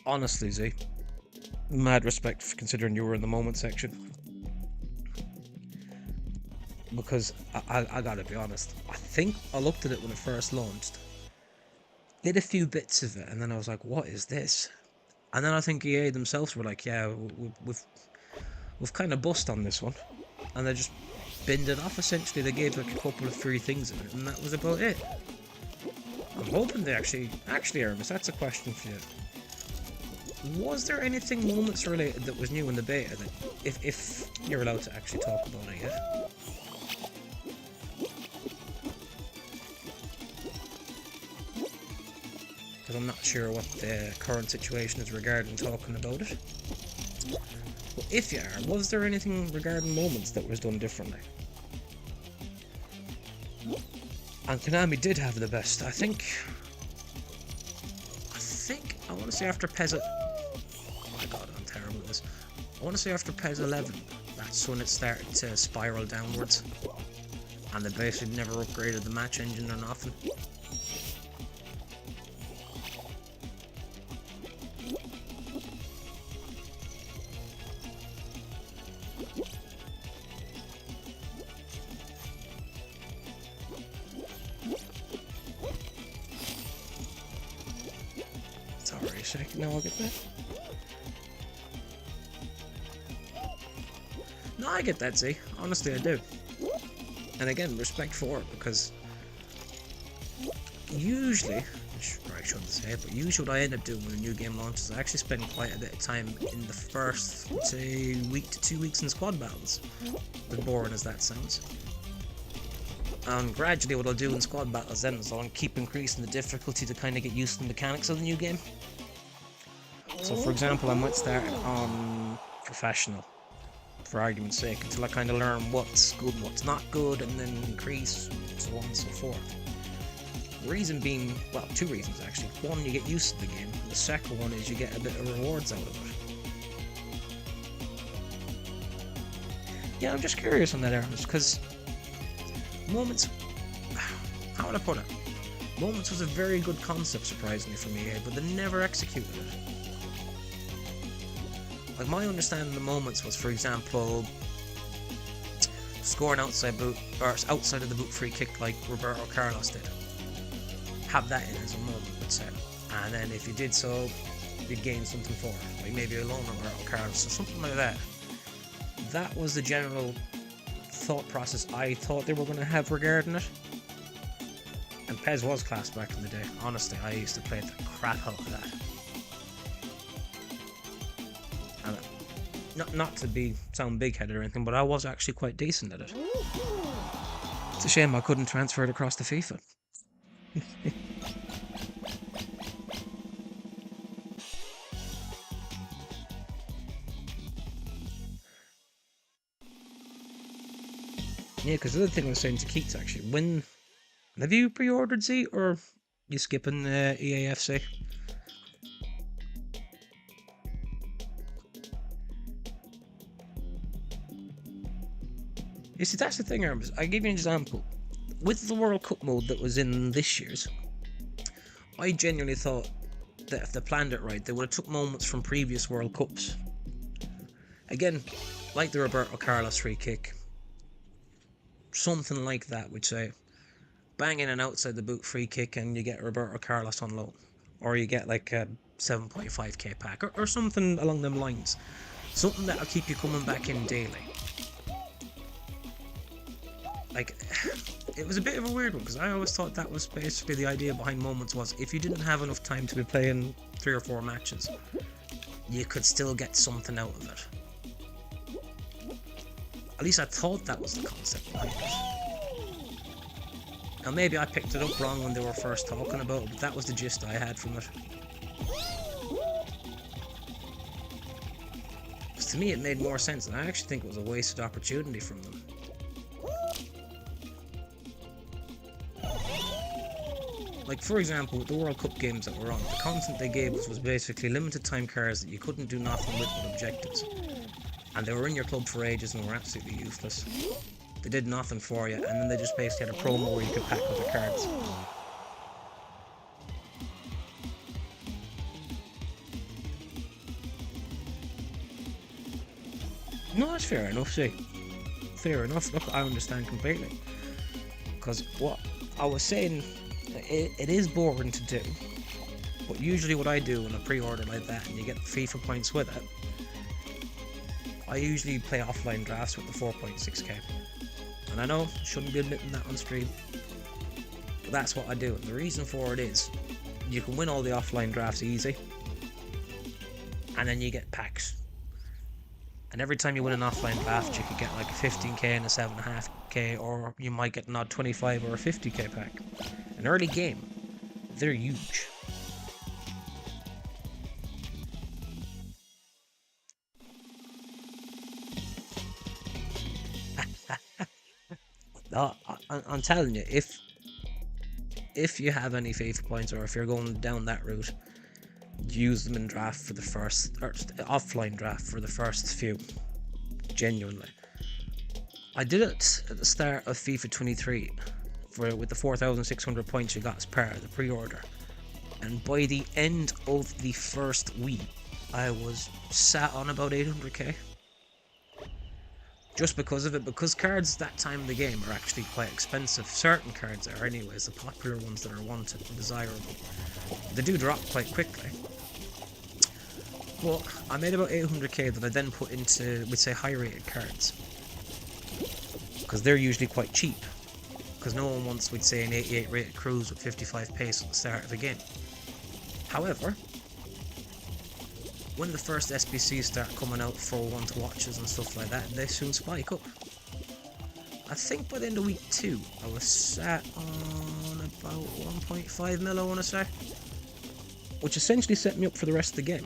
Honestly, Z, mad respect for considering you were in the moment section. Because I gotta be honest, I think I looked at it when it first launched, did a few bits of it, and then I was like, what is this? And then I think EA themselves were like, yeah, we've kind of bust on this one. And they just binned it off, essentially. They gave like a couple of free things in it, and that was about it. I'm hoping they actually, Aramis, that's a question for you. Was there anything moments related that was new in the beta that, if you're allowed to actually talk about it yet? Because I'm not sure what the current situation is regarding talking about it. But if you are, was there anything regarding moments that was done differently? And Konami did have the best, I think, I want to say after PES... Oh my god, I'm terrible at this. I want to say after PES 11, that's when it started to spiral downwards. And they basically never upgraded the match engine or nothing. Sorry a second, now I'll get that. No, I get that, see. Honestly, I do. And again, respect for it, because usually, which I shouldn't say, but usually what I end up doing when a new game launches, I actually spend quite a bit of time in the first, say, week to 2 weeks in squad battles. As boring as that sounds. And gradually what I'll do in squad battles then is I'll keep increasing the difficulty to kind of get used to the mechanics of the new game. So for example, I might start on professional, for argument's sake, until I kind of learn what's good and what's not good, and then increase, so on and so forth. The reason being, well, two reasons actually. One, you get used to the game. The second one is you get a bit of rewards out of it. Yeah, I'm just curious on that, Ernest, because Moments... How would I put it? Moments was a very good concept, surprisingly, from EA, but they never executed it. Like, my understanding of Moments was, for example, scoring outside boot, or outside of the boot free kick like Roberto Carlos did. Have that in as a moment, let's say. And then if you did so, you'd gain something for it. Like maybe a loan Roberto Carlos or something like that. That was the general thought process I thought they were going to have regarding it. And PES was class back in the day. Honestly, I used to play the crap out of that. And not to sound big-headed or anything, but I was actually quite decent at it. It's a shame I couldn't transfer it across to FIFA. Yeah, because the other thing I was saying to Keats actually, have you pre-ordered Z or you skipping EAFC? You see, that's the thing, Hermes. I give you an example. With the World Cup mode that was in this year's, I genuinely thought that if they planned it right, they would have took moments from previous World Cups. Again, like the Roberto Carlos free kick, something like that would say, bang in and outside the boot free kick and you get Roberto Carlos on loan. Or you get like a 7.5k pack, or something along them lines. Something that'll keep you coming back in daily. Like, it was a bit of a weird one, because I always thought that was basically the idea behind Moments was, if you didn't have enough time to be playing 3 or 4 matches, you could still get something out of it. At least I thought that was the concept behind it. Now maybe I picked it up wrong when they were first talking about it, but that was the gist I had from it. Because to me it made more sense, and I actually think it was a wasted opportunity from them. Like, for example, with the World Cup games that were on, the content they gave us was basically limited time cars that you couldn't do nothing with but objectives. And they were in your club for ages and were absolutely useless. They did nothing for you, and then they just basically had a promo where you could pack other cards. No, that's fair enough, see. Fair enough, look, I understand completely. Because what I was saying, it is boring to do, but usually what I do when I pre-order like that and you get FIFA points with it, I usually play offline drafts with the 4.6k. And I know I shouldn't be admitting that on stream, but that's what I do. And the reason for it is, you can win all the offline drafts easy, and then you get packs. And every time you win an offline draft, you could get like a 15k and a 7.5k, or you might get an odd 25 or a 50k pack. An early game, they're huge. I'm telling you, if you have any FIFA points, or if you're going down that route, use them in draft for the first, or offline draft for the first few. Genuinely, I did it at the start of FIFA 23 with the 4,600 points you got as part of the pre-order, and by the end of the first week, I was sat on about 800k. Just because of it, because cards that time of the game are actually quite expensive. Certain cards are anyways, the popular ones that are wanted and desirable. They do drop quite quickly. But I made about 800k that I then put into, we'd say, high rated cards. Because they're usually quite cheap. Because no one wants, we'd say, an 88 rated cruise with 55 pace at the start of the game. However, when the first SBCs start coming out for one to watches and stuff like that, they soon spike up. I think by the end of week 2, I was sat on about 1.5 mil, I want to say. Which essentially set me up for the rest of the game.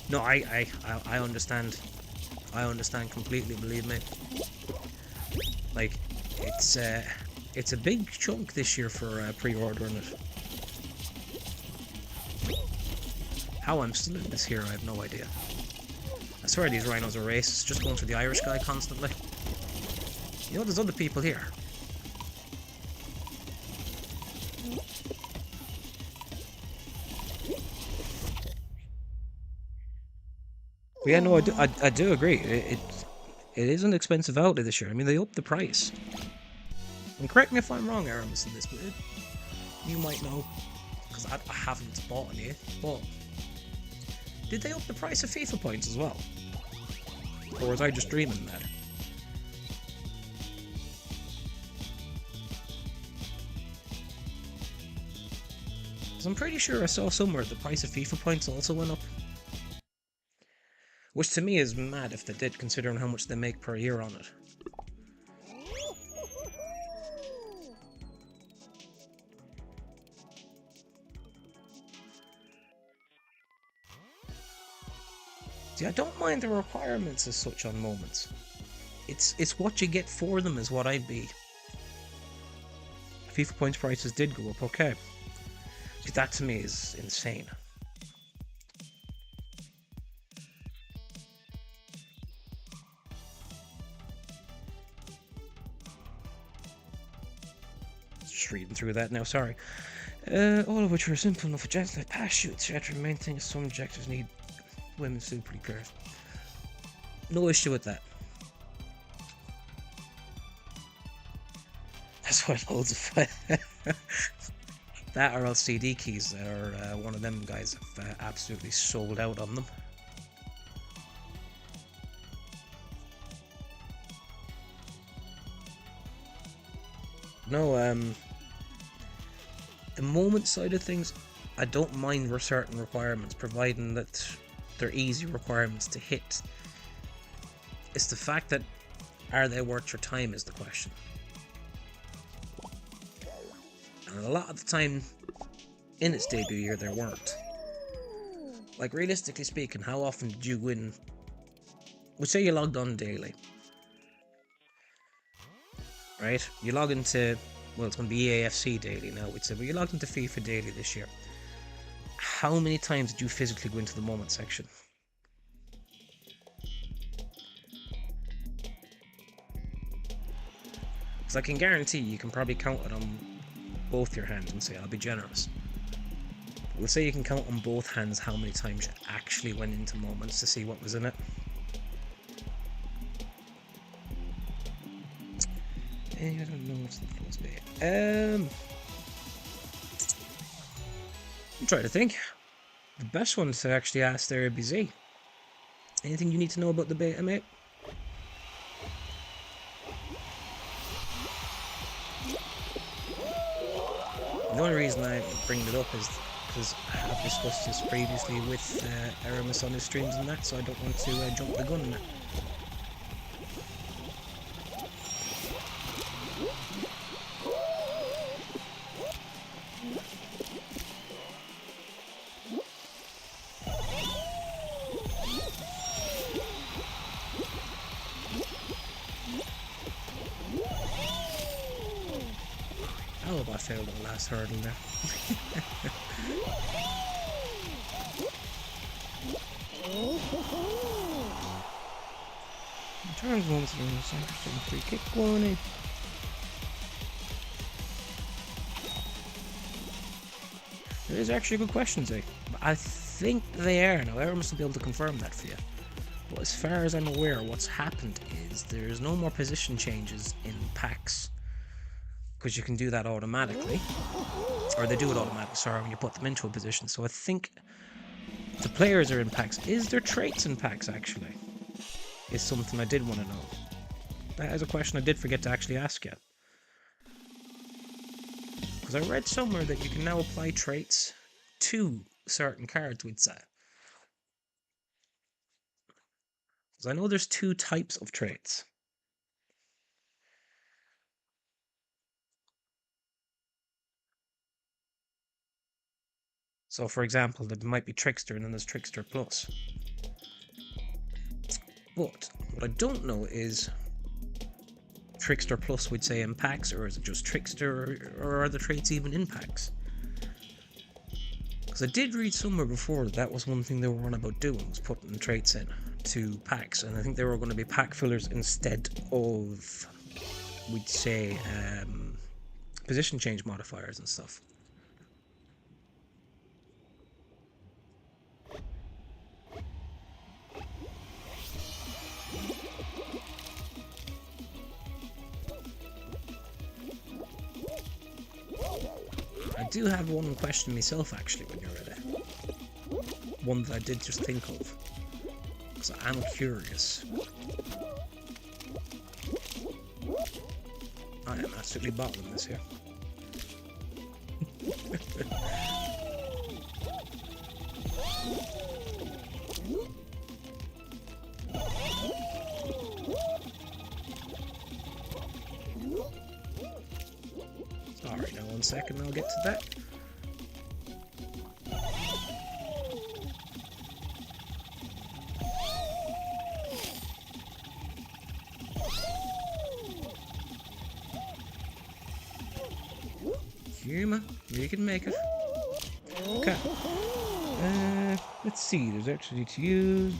No, I understand. I understand completely, believe me. Like, it's a big chunk this year for pre-ordering it. How I'm still in this here, I have no idea. I swear these rhinos are racist, just going for the Irish guy constantly. You know, there's other people here. But yeah, no, I do agree. It is an expensive outlet this year. I mean, they upped the price. And correct me if I'm wrong, Aramis, in this, but you might know, because I haven't bought any, but did they up the price of FIFA points as well? Or was I just dreaming that? Because I'm pretty sure I saw somewhere the price of FIFA points also went up. Which to me is mad if they did, considering how much they make per year on it. See, I don't mind the requirements as such on moments. It's what you get for them is what I'd be. FIFA points prices did go up, okay. See, that to me is insane. Just reading through that now, sorry. All of which are simple enough objectives like pass, shoot, etc. The main thing is some objectives need women's super players. No issue with that. That's why loads of that or LCD keys are one of them guys have absolutely sold out on them. No, the moment side of things, I don't mind for certain requirements, providing that they're easy requirements to hit. It's the fact that, are they worth your time is the question. And a lot of the time, in its debut year, they weren't. Like, realistically speaking, how often did you win? We'd say you logged on daily. Right? You log into, well, it's going to be EAFC daily now, we'd say, but you logged into FIFA daily this year. How many times did you physically go into the moment section? Because I can guarantee you can probably count it on both your hands and say, I'll be generous. We'll say you can count on both hands how many times you actually went into moments to see what was in it. I don't know what's the close bit. I'm trying to think. The best one to actually ask there would be Z. Anything you need to know about the beta, mate? The only reason I bring it up is because I have discussed this previously with Aramis on his streams and that, so I don't want to jump the gun on that. Oh, I failed the last hurdle there. Turns moments in the center, free kick warning. There is actually a good question, Zay. I think they are. Now, Aramis will be able to confirm that for you. But as far as I'm aware, what's happened is there's no more position changes in packs. Because you can do that automatically. Or they do it automatically, sorry, when you put them into a position. So I think the players are in packs. Is there traits in packs, actually? Is something I did want to know. That is a question I did forget to actually ask you. Because I read somewhere that you can now apply traits to certain cards, we'd say. Because I know there's two types of traits. So, for example, there might be Trickster and then there's Trickster Plus. But what I don't know is Trickster Plus would say in packs, or is it just Trickster, or are the traits even in packs? Because I did read somewhere before that was one thing they were on about doing, was putting traits in to packs, and I think they were going to be pack fillers instead of, we'd say, position change modifiers and stuff. I do have one question myself, actually, when you're ready. One that I did just think of. Because I'm curious. I am absolutely bottling this here. Alright, now 1 second, I'll get to that. Human, you can make it. Okay. Let's see, there's actually to use.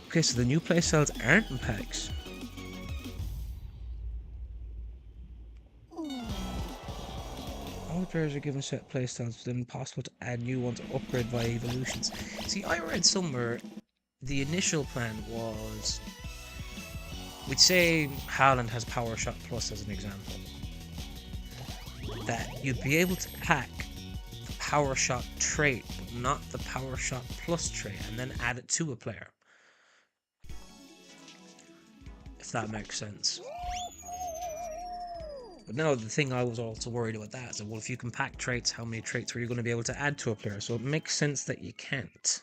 Okay, so the new playstyles aren't in packs. All the players are given set playstyles, then possible to add new ones or upgrade via evolutions. See, I read somewhere the initial plan was, we'd say Haaland has Power Shot Plus as an example, that you'd be able to pack the Power Shot trait, but not the Power Shot Plus trait, and then add it to a player. If that makes sense. But now the thing I was also worried about that is that, well, if you can pack traits, how many traits are you going to be able to add to a player? So it makes sense that you can't.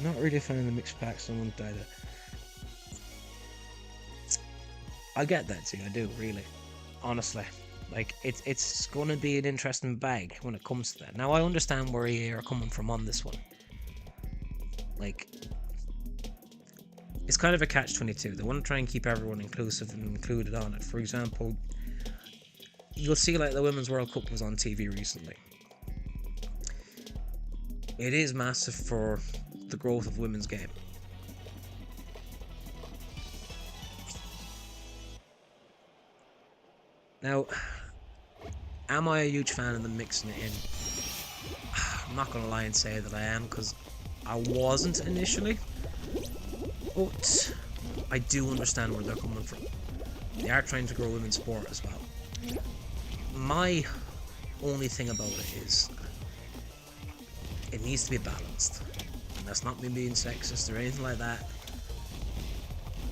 Not really a fan of the mixed packs, I won't either. I get that, see, I do, really. Honestly. Like, it's going to be an interesting bag when it comes to that. Now, I understand where EA are coming from on this one. Like, it's kind of a catch-22. They want to try and keep everyone inclusive and included on it. For example, you'll see like the Women's World Cup was on TV recently. It is massive for the growth of women's game. Now, am I a huge fan of them mixing it in? I'm not going to lie and say that I am, because I wasn't initially. But I do understand where they're coming from. They are trying to grow women's sport as well. My only thing about it is it needs to be balanced. And that's not me being sexist or anything like that.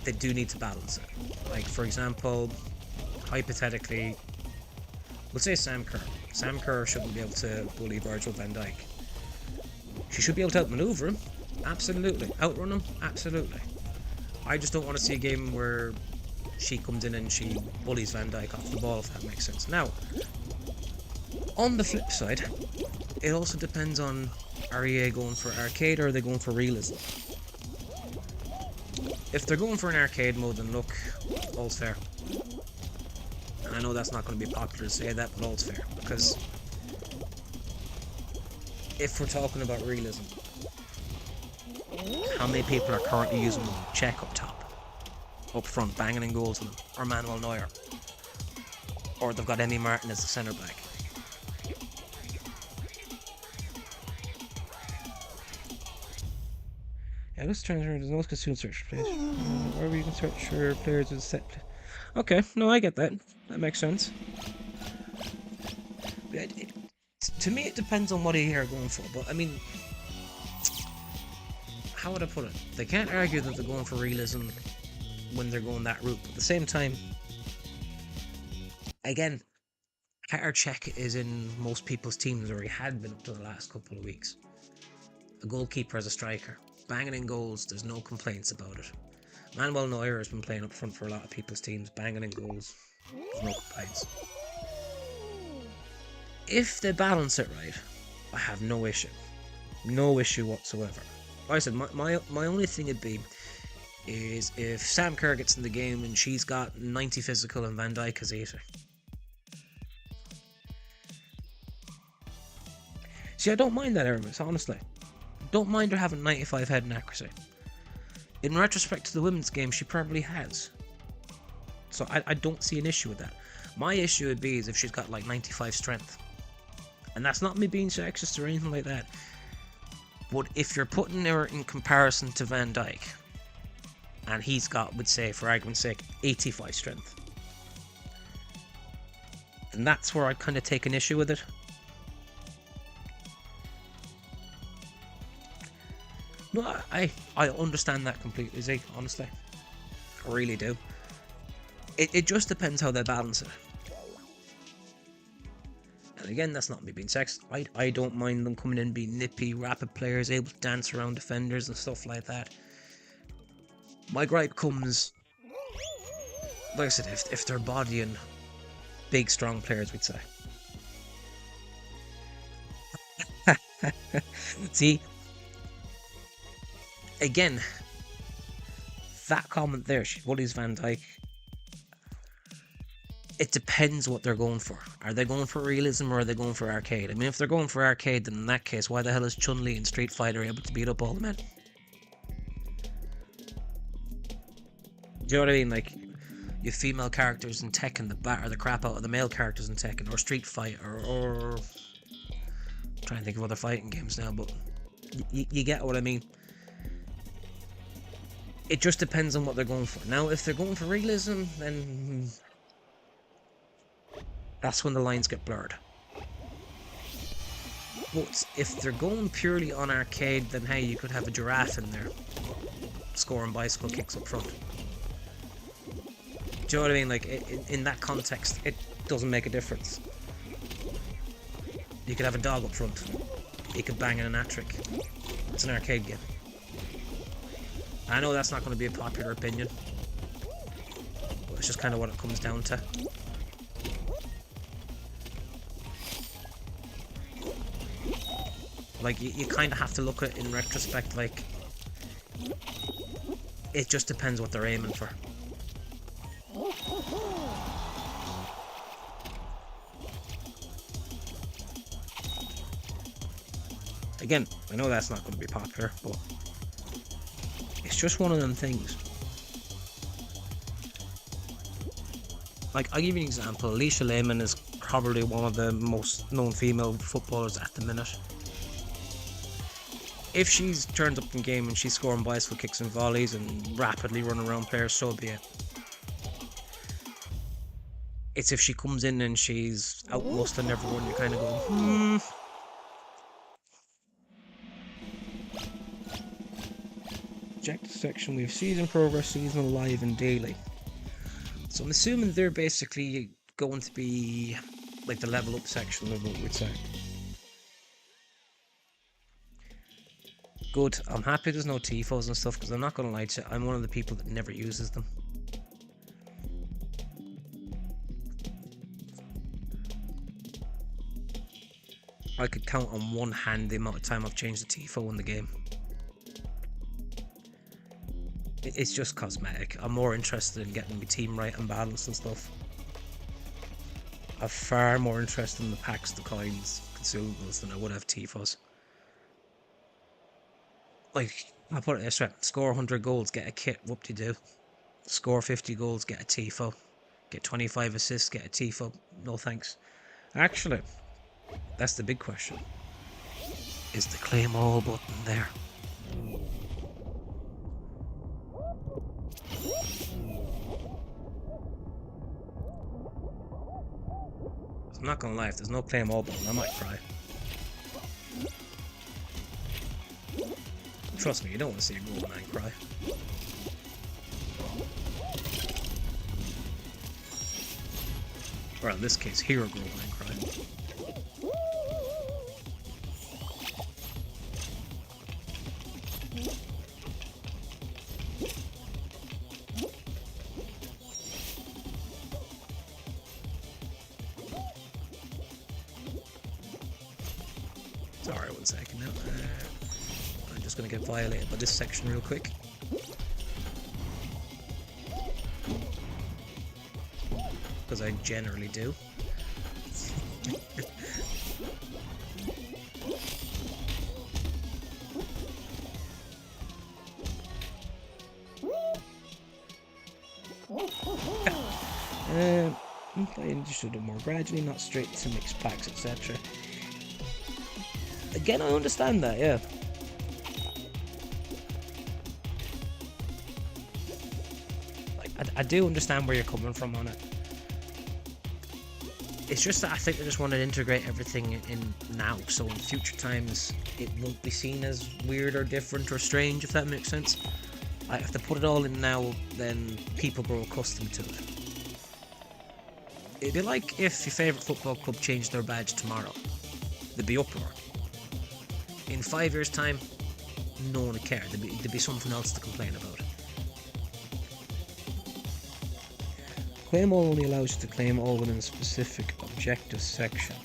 They do need to balance it. Like, for example, hypothetically, we'll say Sam Kerr. Sam Kerr shouldn't be able to bully Virgil van Dijk. She should be able to outmaneuver him. Absolutely. Outrun him. Absolutely. I just don't want to see a game where she comes in and she bullies Van Dijk off the ball, if that makes sense. Now, on the flip side, it also depends on, are EA going for arcade or are they going for realism? If they're going for an arcade mode, then look, all's fair. And I know that's not going to be popular to say that, but all's fair. Because if we're talking about realism, how many people are currently using Check up top, up front, banging in goals with them, or Manuel Neuer, or they've got Emmy Martin as the centre back? Yeah, let's try and there's no consume search place. Wherever you can search for players with a set play. Okay, no, I get that. That makes sense. To me, it depends on what EA are going for, but I mean, how would I put it? They can't argue that they're going for realism when they're going that route, but at the same time, again, Petr Cech is in most people's teams, or he had been up to the last couple of weeks. A goalkeeper as a striker. banging in goals. There's no complaints about it. Manuel Neuer has been playing up front for a lot of people's teams, banging in goals. There's no complaints. If they balance it right, I have no issue. No issue whatsoever. Like I said, my only thing would be is if Sam Kerr gets in the game and she's got 90 physical and Van Dijk has 80. See, I don't mind that, Aramis, honestly. Don't mind her having 95 head and accuracy. In retrospect to the women's game, she probably has. So I don't see an issue with that. My issue would be is if she's got like 95 strength. And that's not me being sexist or anything like that. But if you're putting her in comparison to Van Dijk, and he's got, would say, for argument's sake, 85 strength, then that's where I'd kind of take an issue with it. No, I understand that completely, Zeke, honestly. I really do. It just depends how they balance it. And again, that's not me being sexist. I don't mind them coming in being nippy, rapid players, able to dance around defenders and stuff like that. My gripe comes, like I said, if they're bodying big, strong players, we'd say. See, again, that comment there, she bullies Van Dijk. It depends what they're going for. Are they going for realism or are they going for arcade? I mean, if they're going for arcade, then in that case, why the hell is Chun-Li in Street Fighter able to beat up all the men? Do you know what I mean? Like, you female characters in Tekken that batter the crap out of the male characters in Tekken, or Street Fighter, or I'm trying to think of other fighting games now, but you get what I mean. It just depends on what they're going for. Now, if they're going for realism, then that's when the lines get blurred. But if they're going purely on arcade, then hey, you could have a giraffe in there scoring bicycle kicks up front. Do you know what I mean? Like, in that context, it doesn't make a difference. You could have a dog up front. You could bang in an hat trick. It's an arcade game. I know that's not going to be a popular opinion, but it's just kind of what it comes down to. Like, you kind of have to look at it in retrospect, like, it just depends what they're aiming for. Again, I know that's not going to be popular, but it's just one of them things. Like, I'll give you an example. Alicia Lehman is probably one of the most known female footballers at the minute. If she's turned up in game and she's scoring bicycle kicks and volleys and rapidly running around players, so be it. It's if she comes in and she's outmuscling everyone, you're kind of going, Objective section, we have season progress, season live and daily. So I'm assuming they're basically going to be like the level up section of what we'd say. Good, I'm happy there's no TIFOs and stuff, because I'm not going to lie to you, I'm one of the people that never uses them. I could count on one hand the amount of time I've changed the TIFO in the game. It's just cosmetic. I'm more interested in getting my team right and balanced and stuff. I'm far more interested in the packs, the coins, consumables than I would have TIFOs. Like, I'll put it this way, score 100 goals, get a kit, whoop-de-doo. Score 50 goals, get a TIFO. Get 25 assists, get a TIFO. No thanks. Actually, that's the big question. Is the claim all button there? I'm not gonna lie, if there's no claim all button, I might cry. Trust me, you don't want to see a gold man cry. Or in this case, hero gold man cry. Sorry, 1 second now. I'm just gonna get violated by this section real quick. Because I generally do. Playing just a little more gradually, not straight to mixed packs, etc. Again, I understand that, yeah. Like, I do understand where you're coming from on it. It's just that I think they just want to integrate everything in now, so in future times it won't be seen as weird or different or strange, if that makes sense. Like, if they put it all in now, then people grow accustomed to it. It'd be like if your favourite football club changed their badge tomorrow. There'd be uproar. In 5 years' time, no one would care. There'd be something else to complain about. Claim all only allows you to claim all within a specific objective section.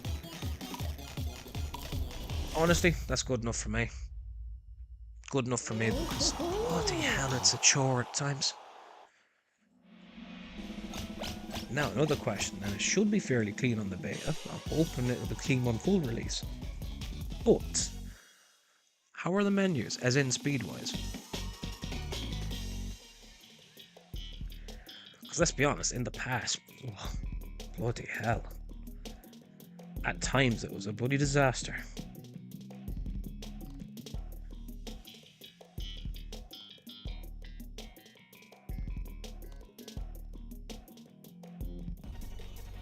Honestly, that's good enough for me. Good enough for me because, bloody hell, it's a chore at times. Now, another question, and it should be fairly clean on the beta. I'm hoping it'll be clean on full release. But, how are the menus, as in speed-wise? Because let's be honest, in the past, bloody hell. At times it was a bloody disaster.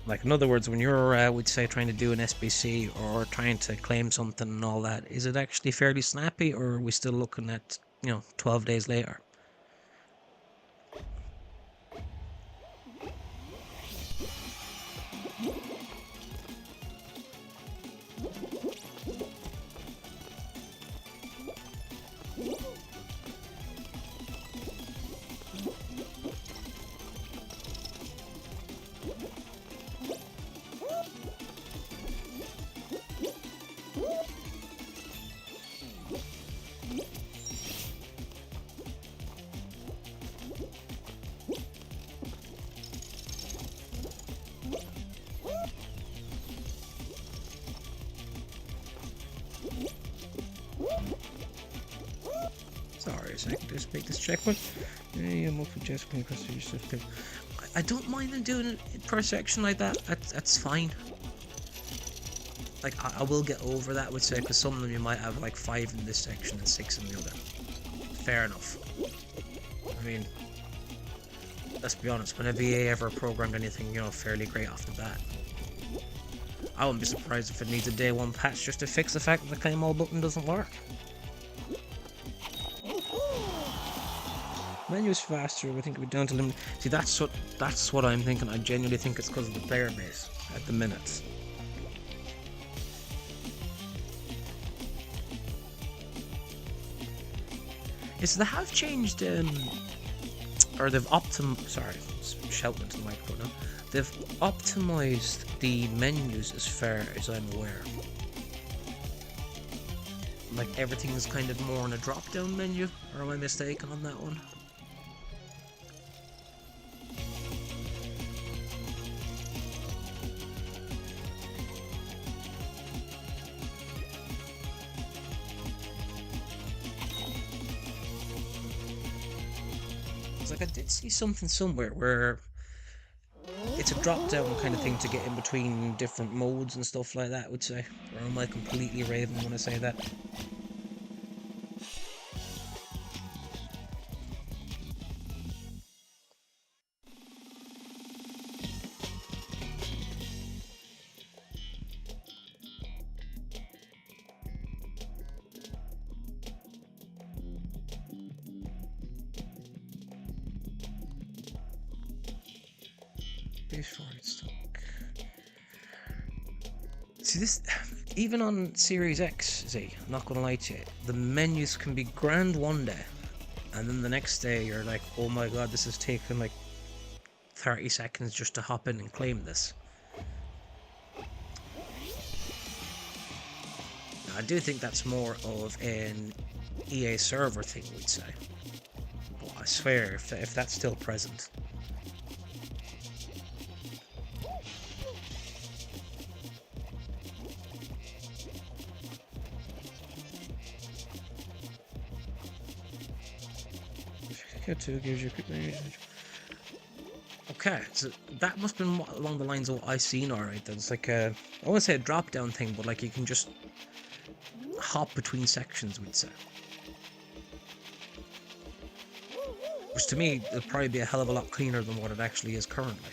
Like, in other words, when you're, we'd say, trying to do an SBC or trying to claim something and all that, is it actually fairly snappy, or are we still looking at, 12 days later? Sorry a second, just make this checkpoint. Yeah, multiple jets can across the system. I don't mind them doing it per section like that. That's fine. Like, I will get over that, would say, because some of them you might have like 5 in this section and 6 in the other. Fair enough. I mean, let's be honest, whenever EA ever programmed anything, fairly great off the bat, I wouldn't be surprised if it needs a day 1 patch just to fix the fact that the claim all button doesn't work. Menu is faster, we think we're down to limit. See, that's what I'm thinking. I genuinely think it's because of the player base at the minute. Yes, they have changed, or they've sorry, shouting into the microphone now. They've optimized the menus as far as I'm aware. Like, everything is kind of more on a drop-down menu, or am I mistaken on that one? Like, I did see something somewhere where it's a drop-down kind of thing to get in between different modes and stuff like that, I would say. Or am I completely raving when I say that? See, this, even on Series X, I'm not gonna lie to you, the menus can be grand one day, and then the next day you're like, oh my god, this has taken like 30 seconds just to hop in and claim this. I do think that's more of an EA server thing, we'd say. But I swear, if that's still present. Gives you quick range. Okay, so that must have been along the lines of what I seen, alright. That's like a, I won't say a drop down thing, but like you can just hop between sections, we'd say. Which to me, it'd probably be a hell of a lot cleaner than what it actually is currently.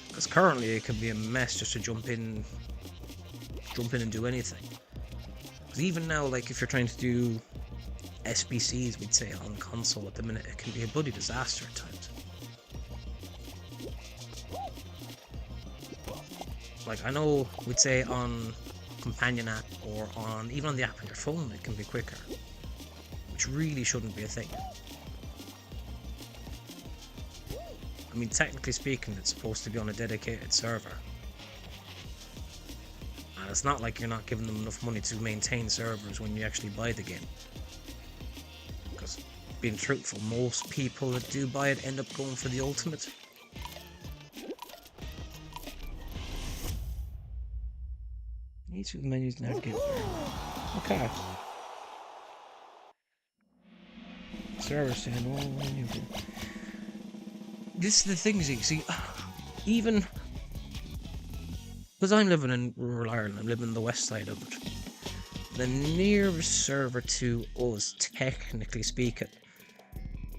Because currently it can be a mess just to jump in and do anything. Because even now, like if you're trying to do SBCs, we'd say, on console at the minute, it can be a bloody disaster at times. Like, I know, we'd say, on companion app, or on even on the app on your phone, it can be quicker. Which really shouldn't be a thing. I mean, technically speaking, it's supposed to be on a dedicated server. And it's not like you're not giving them enough money to maintain servers when you actually buy the game. Being truthful, most people that do buy it end up going for the ultimate. Each of the menus now get okay. Server stand. This is the thing, you see, even because I'm living in rural Ireland, I'm living in the west side of it. The nearest server to us, technically speaking,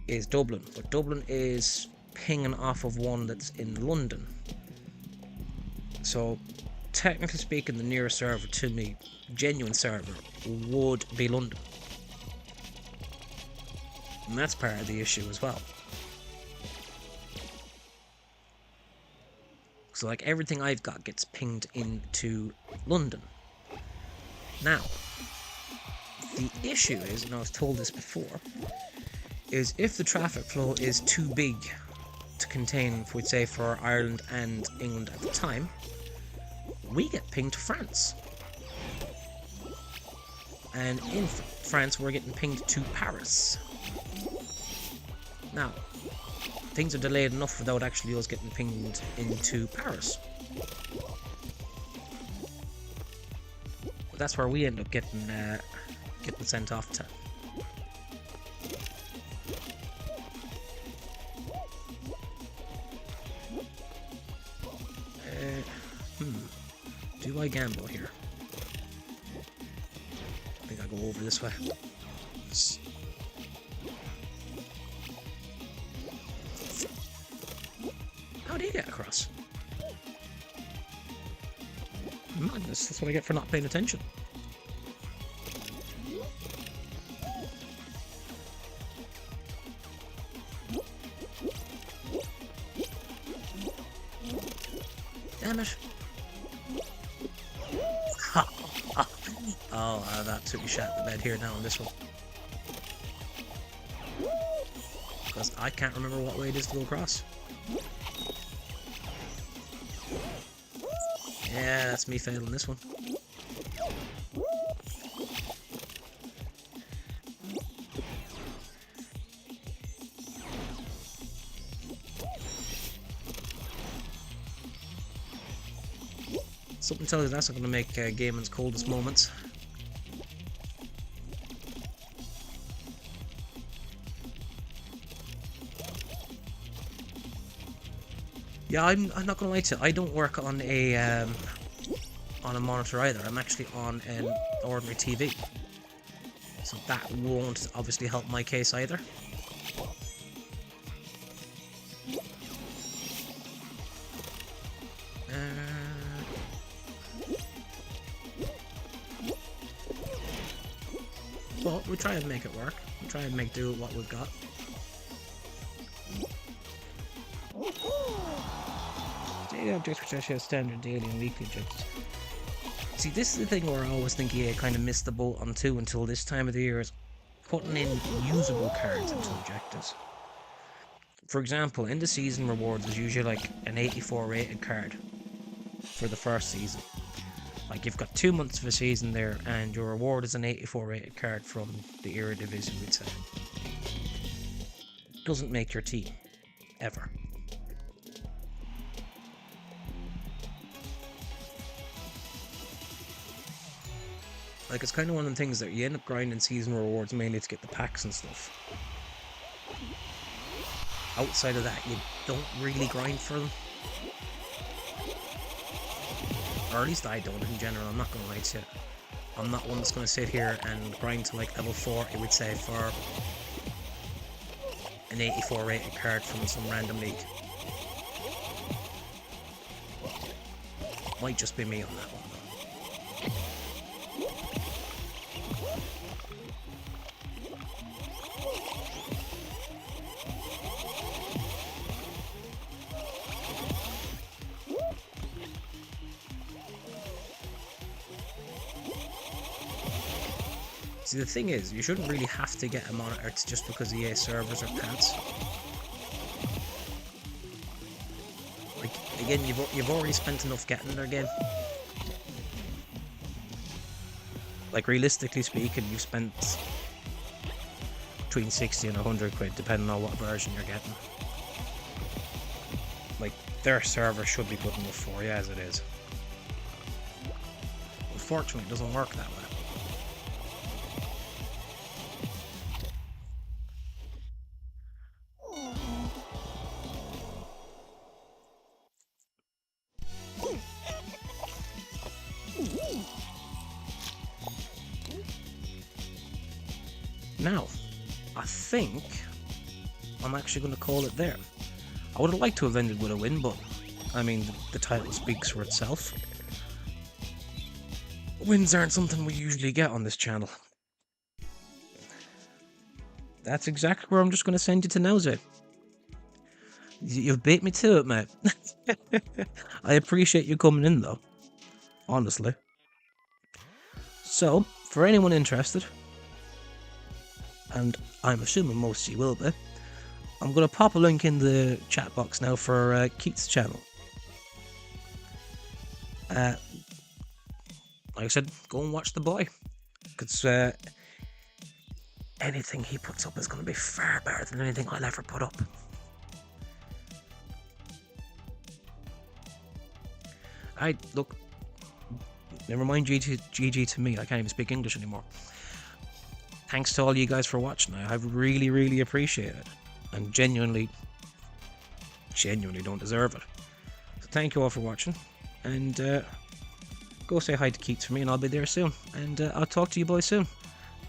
is Dublin, but Dublin is pinging off of one that's in London. So, technically speaking, the nearest server to me, genuine server, would be London. And that's part of the issue as well. So, like, everything I've got gets pinged into London. Now, the issue is, and I was told this before, is if the traffic flow is too big to contain, we'd say, for Ireland and England at the time, we get pinged to France. And in France, we're getting pinged to Paris. Now, things are delayed enough without actually us getting pinged into Paris. But that's where we end up getting sent off to. Do I gamble here? I think I'll go over this way. How do you get across? Madness, that's what I get for not paying attention. Damn it. Oh, that took me shot in the bed here now on this one. Because I can't remember what way it is to go across. Yeah, that's me failing this one. Something tells you that's not going to make gaming's coldest moments. Yeah, I'm not gonna lie to you, I don't work on a monitor either. I'm actually on an ordinary TV, so that won't obviously help my case either. But we try and make it work. We try and make do with what we've got. Daily objects which actually have standard daily and weekly objects. See, this is the thing where I always think EA kind of missed the boat on too until this time of the year, is putting in usable cards into objectives. For example, in the season rewards is usually like an 84 rated card for the first season. Like, you've got 2 months of a season there, and your reward is an 84 rated card from the Eredivisie, we'd say. Doesn't make your team, ever. Like, it's kind of one of the things that you end up grinding season rewards mainly to get the packs and stuff. Outside of that, you don't really grind for them. Or at least I don't in general, I'm not going to lie to you. I'm not one that's going to sit here and grind to like level 40, we'd say, for an 84 rated card from some random league. Might just be me on that one though. See, the thing is, you shouldn't really have to get a monitor just because EA servers are pants. Like, again, you've already spent enough getting their game. Like, realistically speaking, you've spent between 60 and 100 quid, depending on what version you're getting. Like, their server should be good enough for you as it is. Unfortunately, it doesn't work that way. Now, I think I'm actually going to call it there. I would have liked to have ended with a win, but I mean, the title speaks for itself. Wins aren't something we usually get on this channel. That's exactly where I'm just going to send you to now, Zay. You've beat me to it, mate. I appreciate you coming in, though. Honestly. So, for anyone interested, and I'm assuming most of you will be, I'm going to pop a link in the chat box now for Keith's channel. Like I said, go and watch the boy, because anything he puts up is going to be far better than anything I'll ever put up. Look, never mind GG to me, I can't even speak English anymore. Thanks to all you guys for watching. I really, really appreciate it. And genuinely don't deserve it. So thank you all for watching. And go say hi to Keith for me, and I'll be there soon. And I'll talk to you boys soon.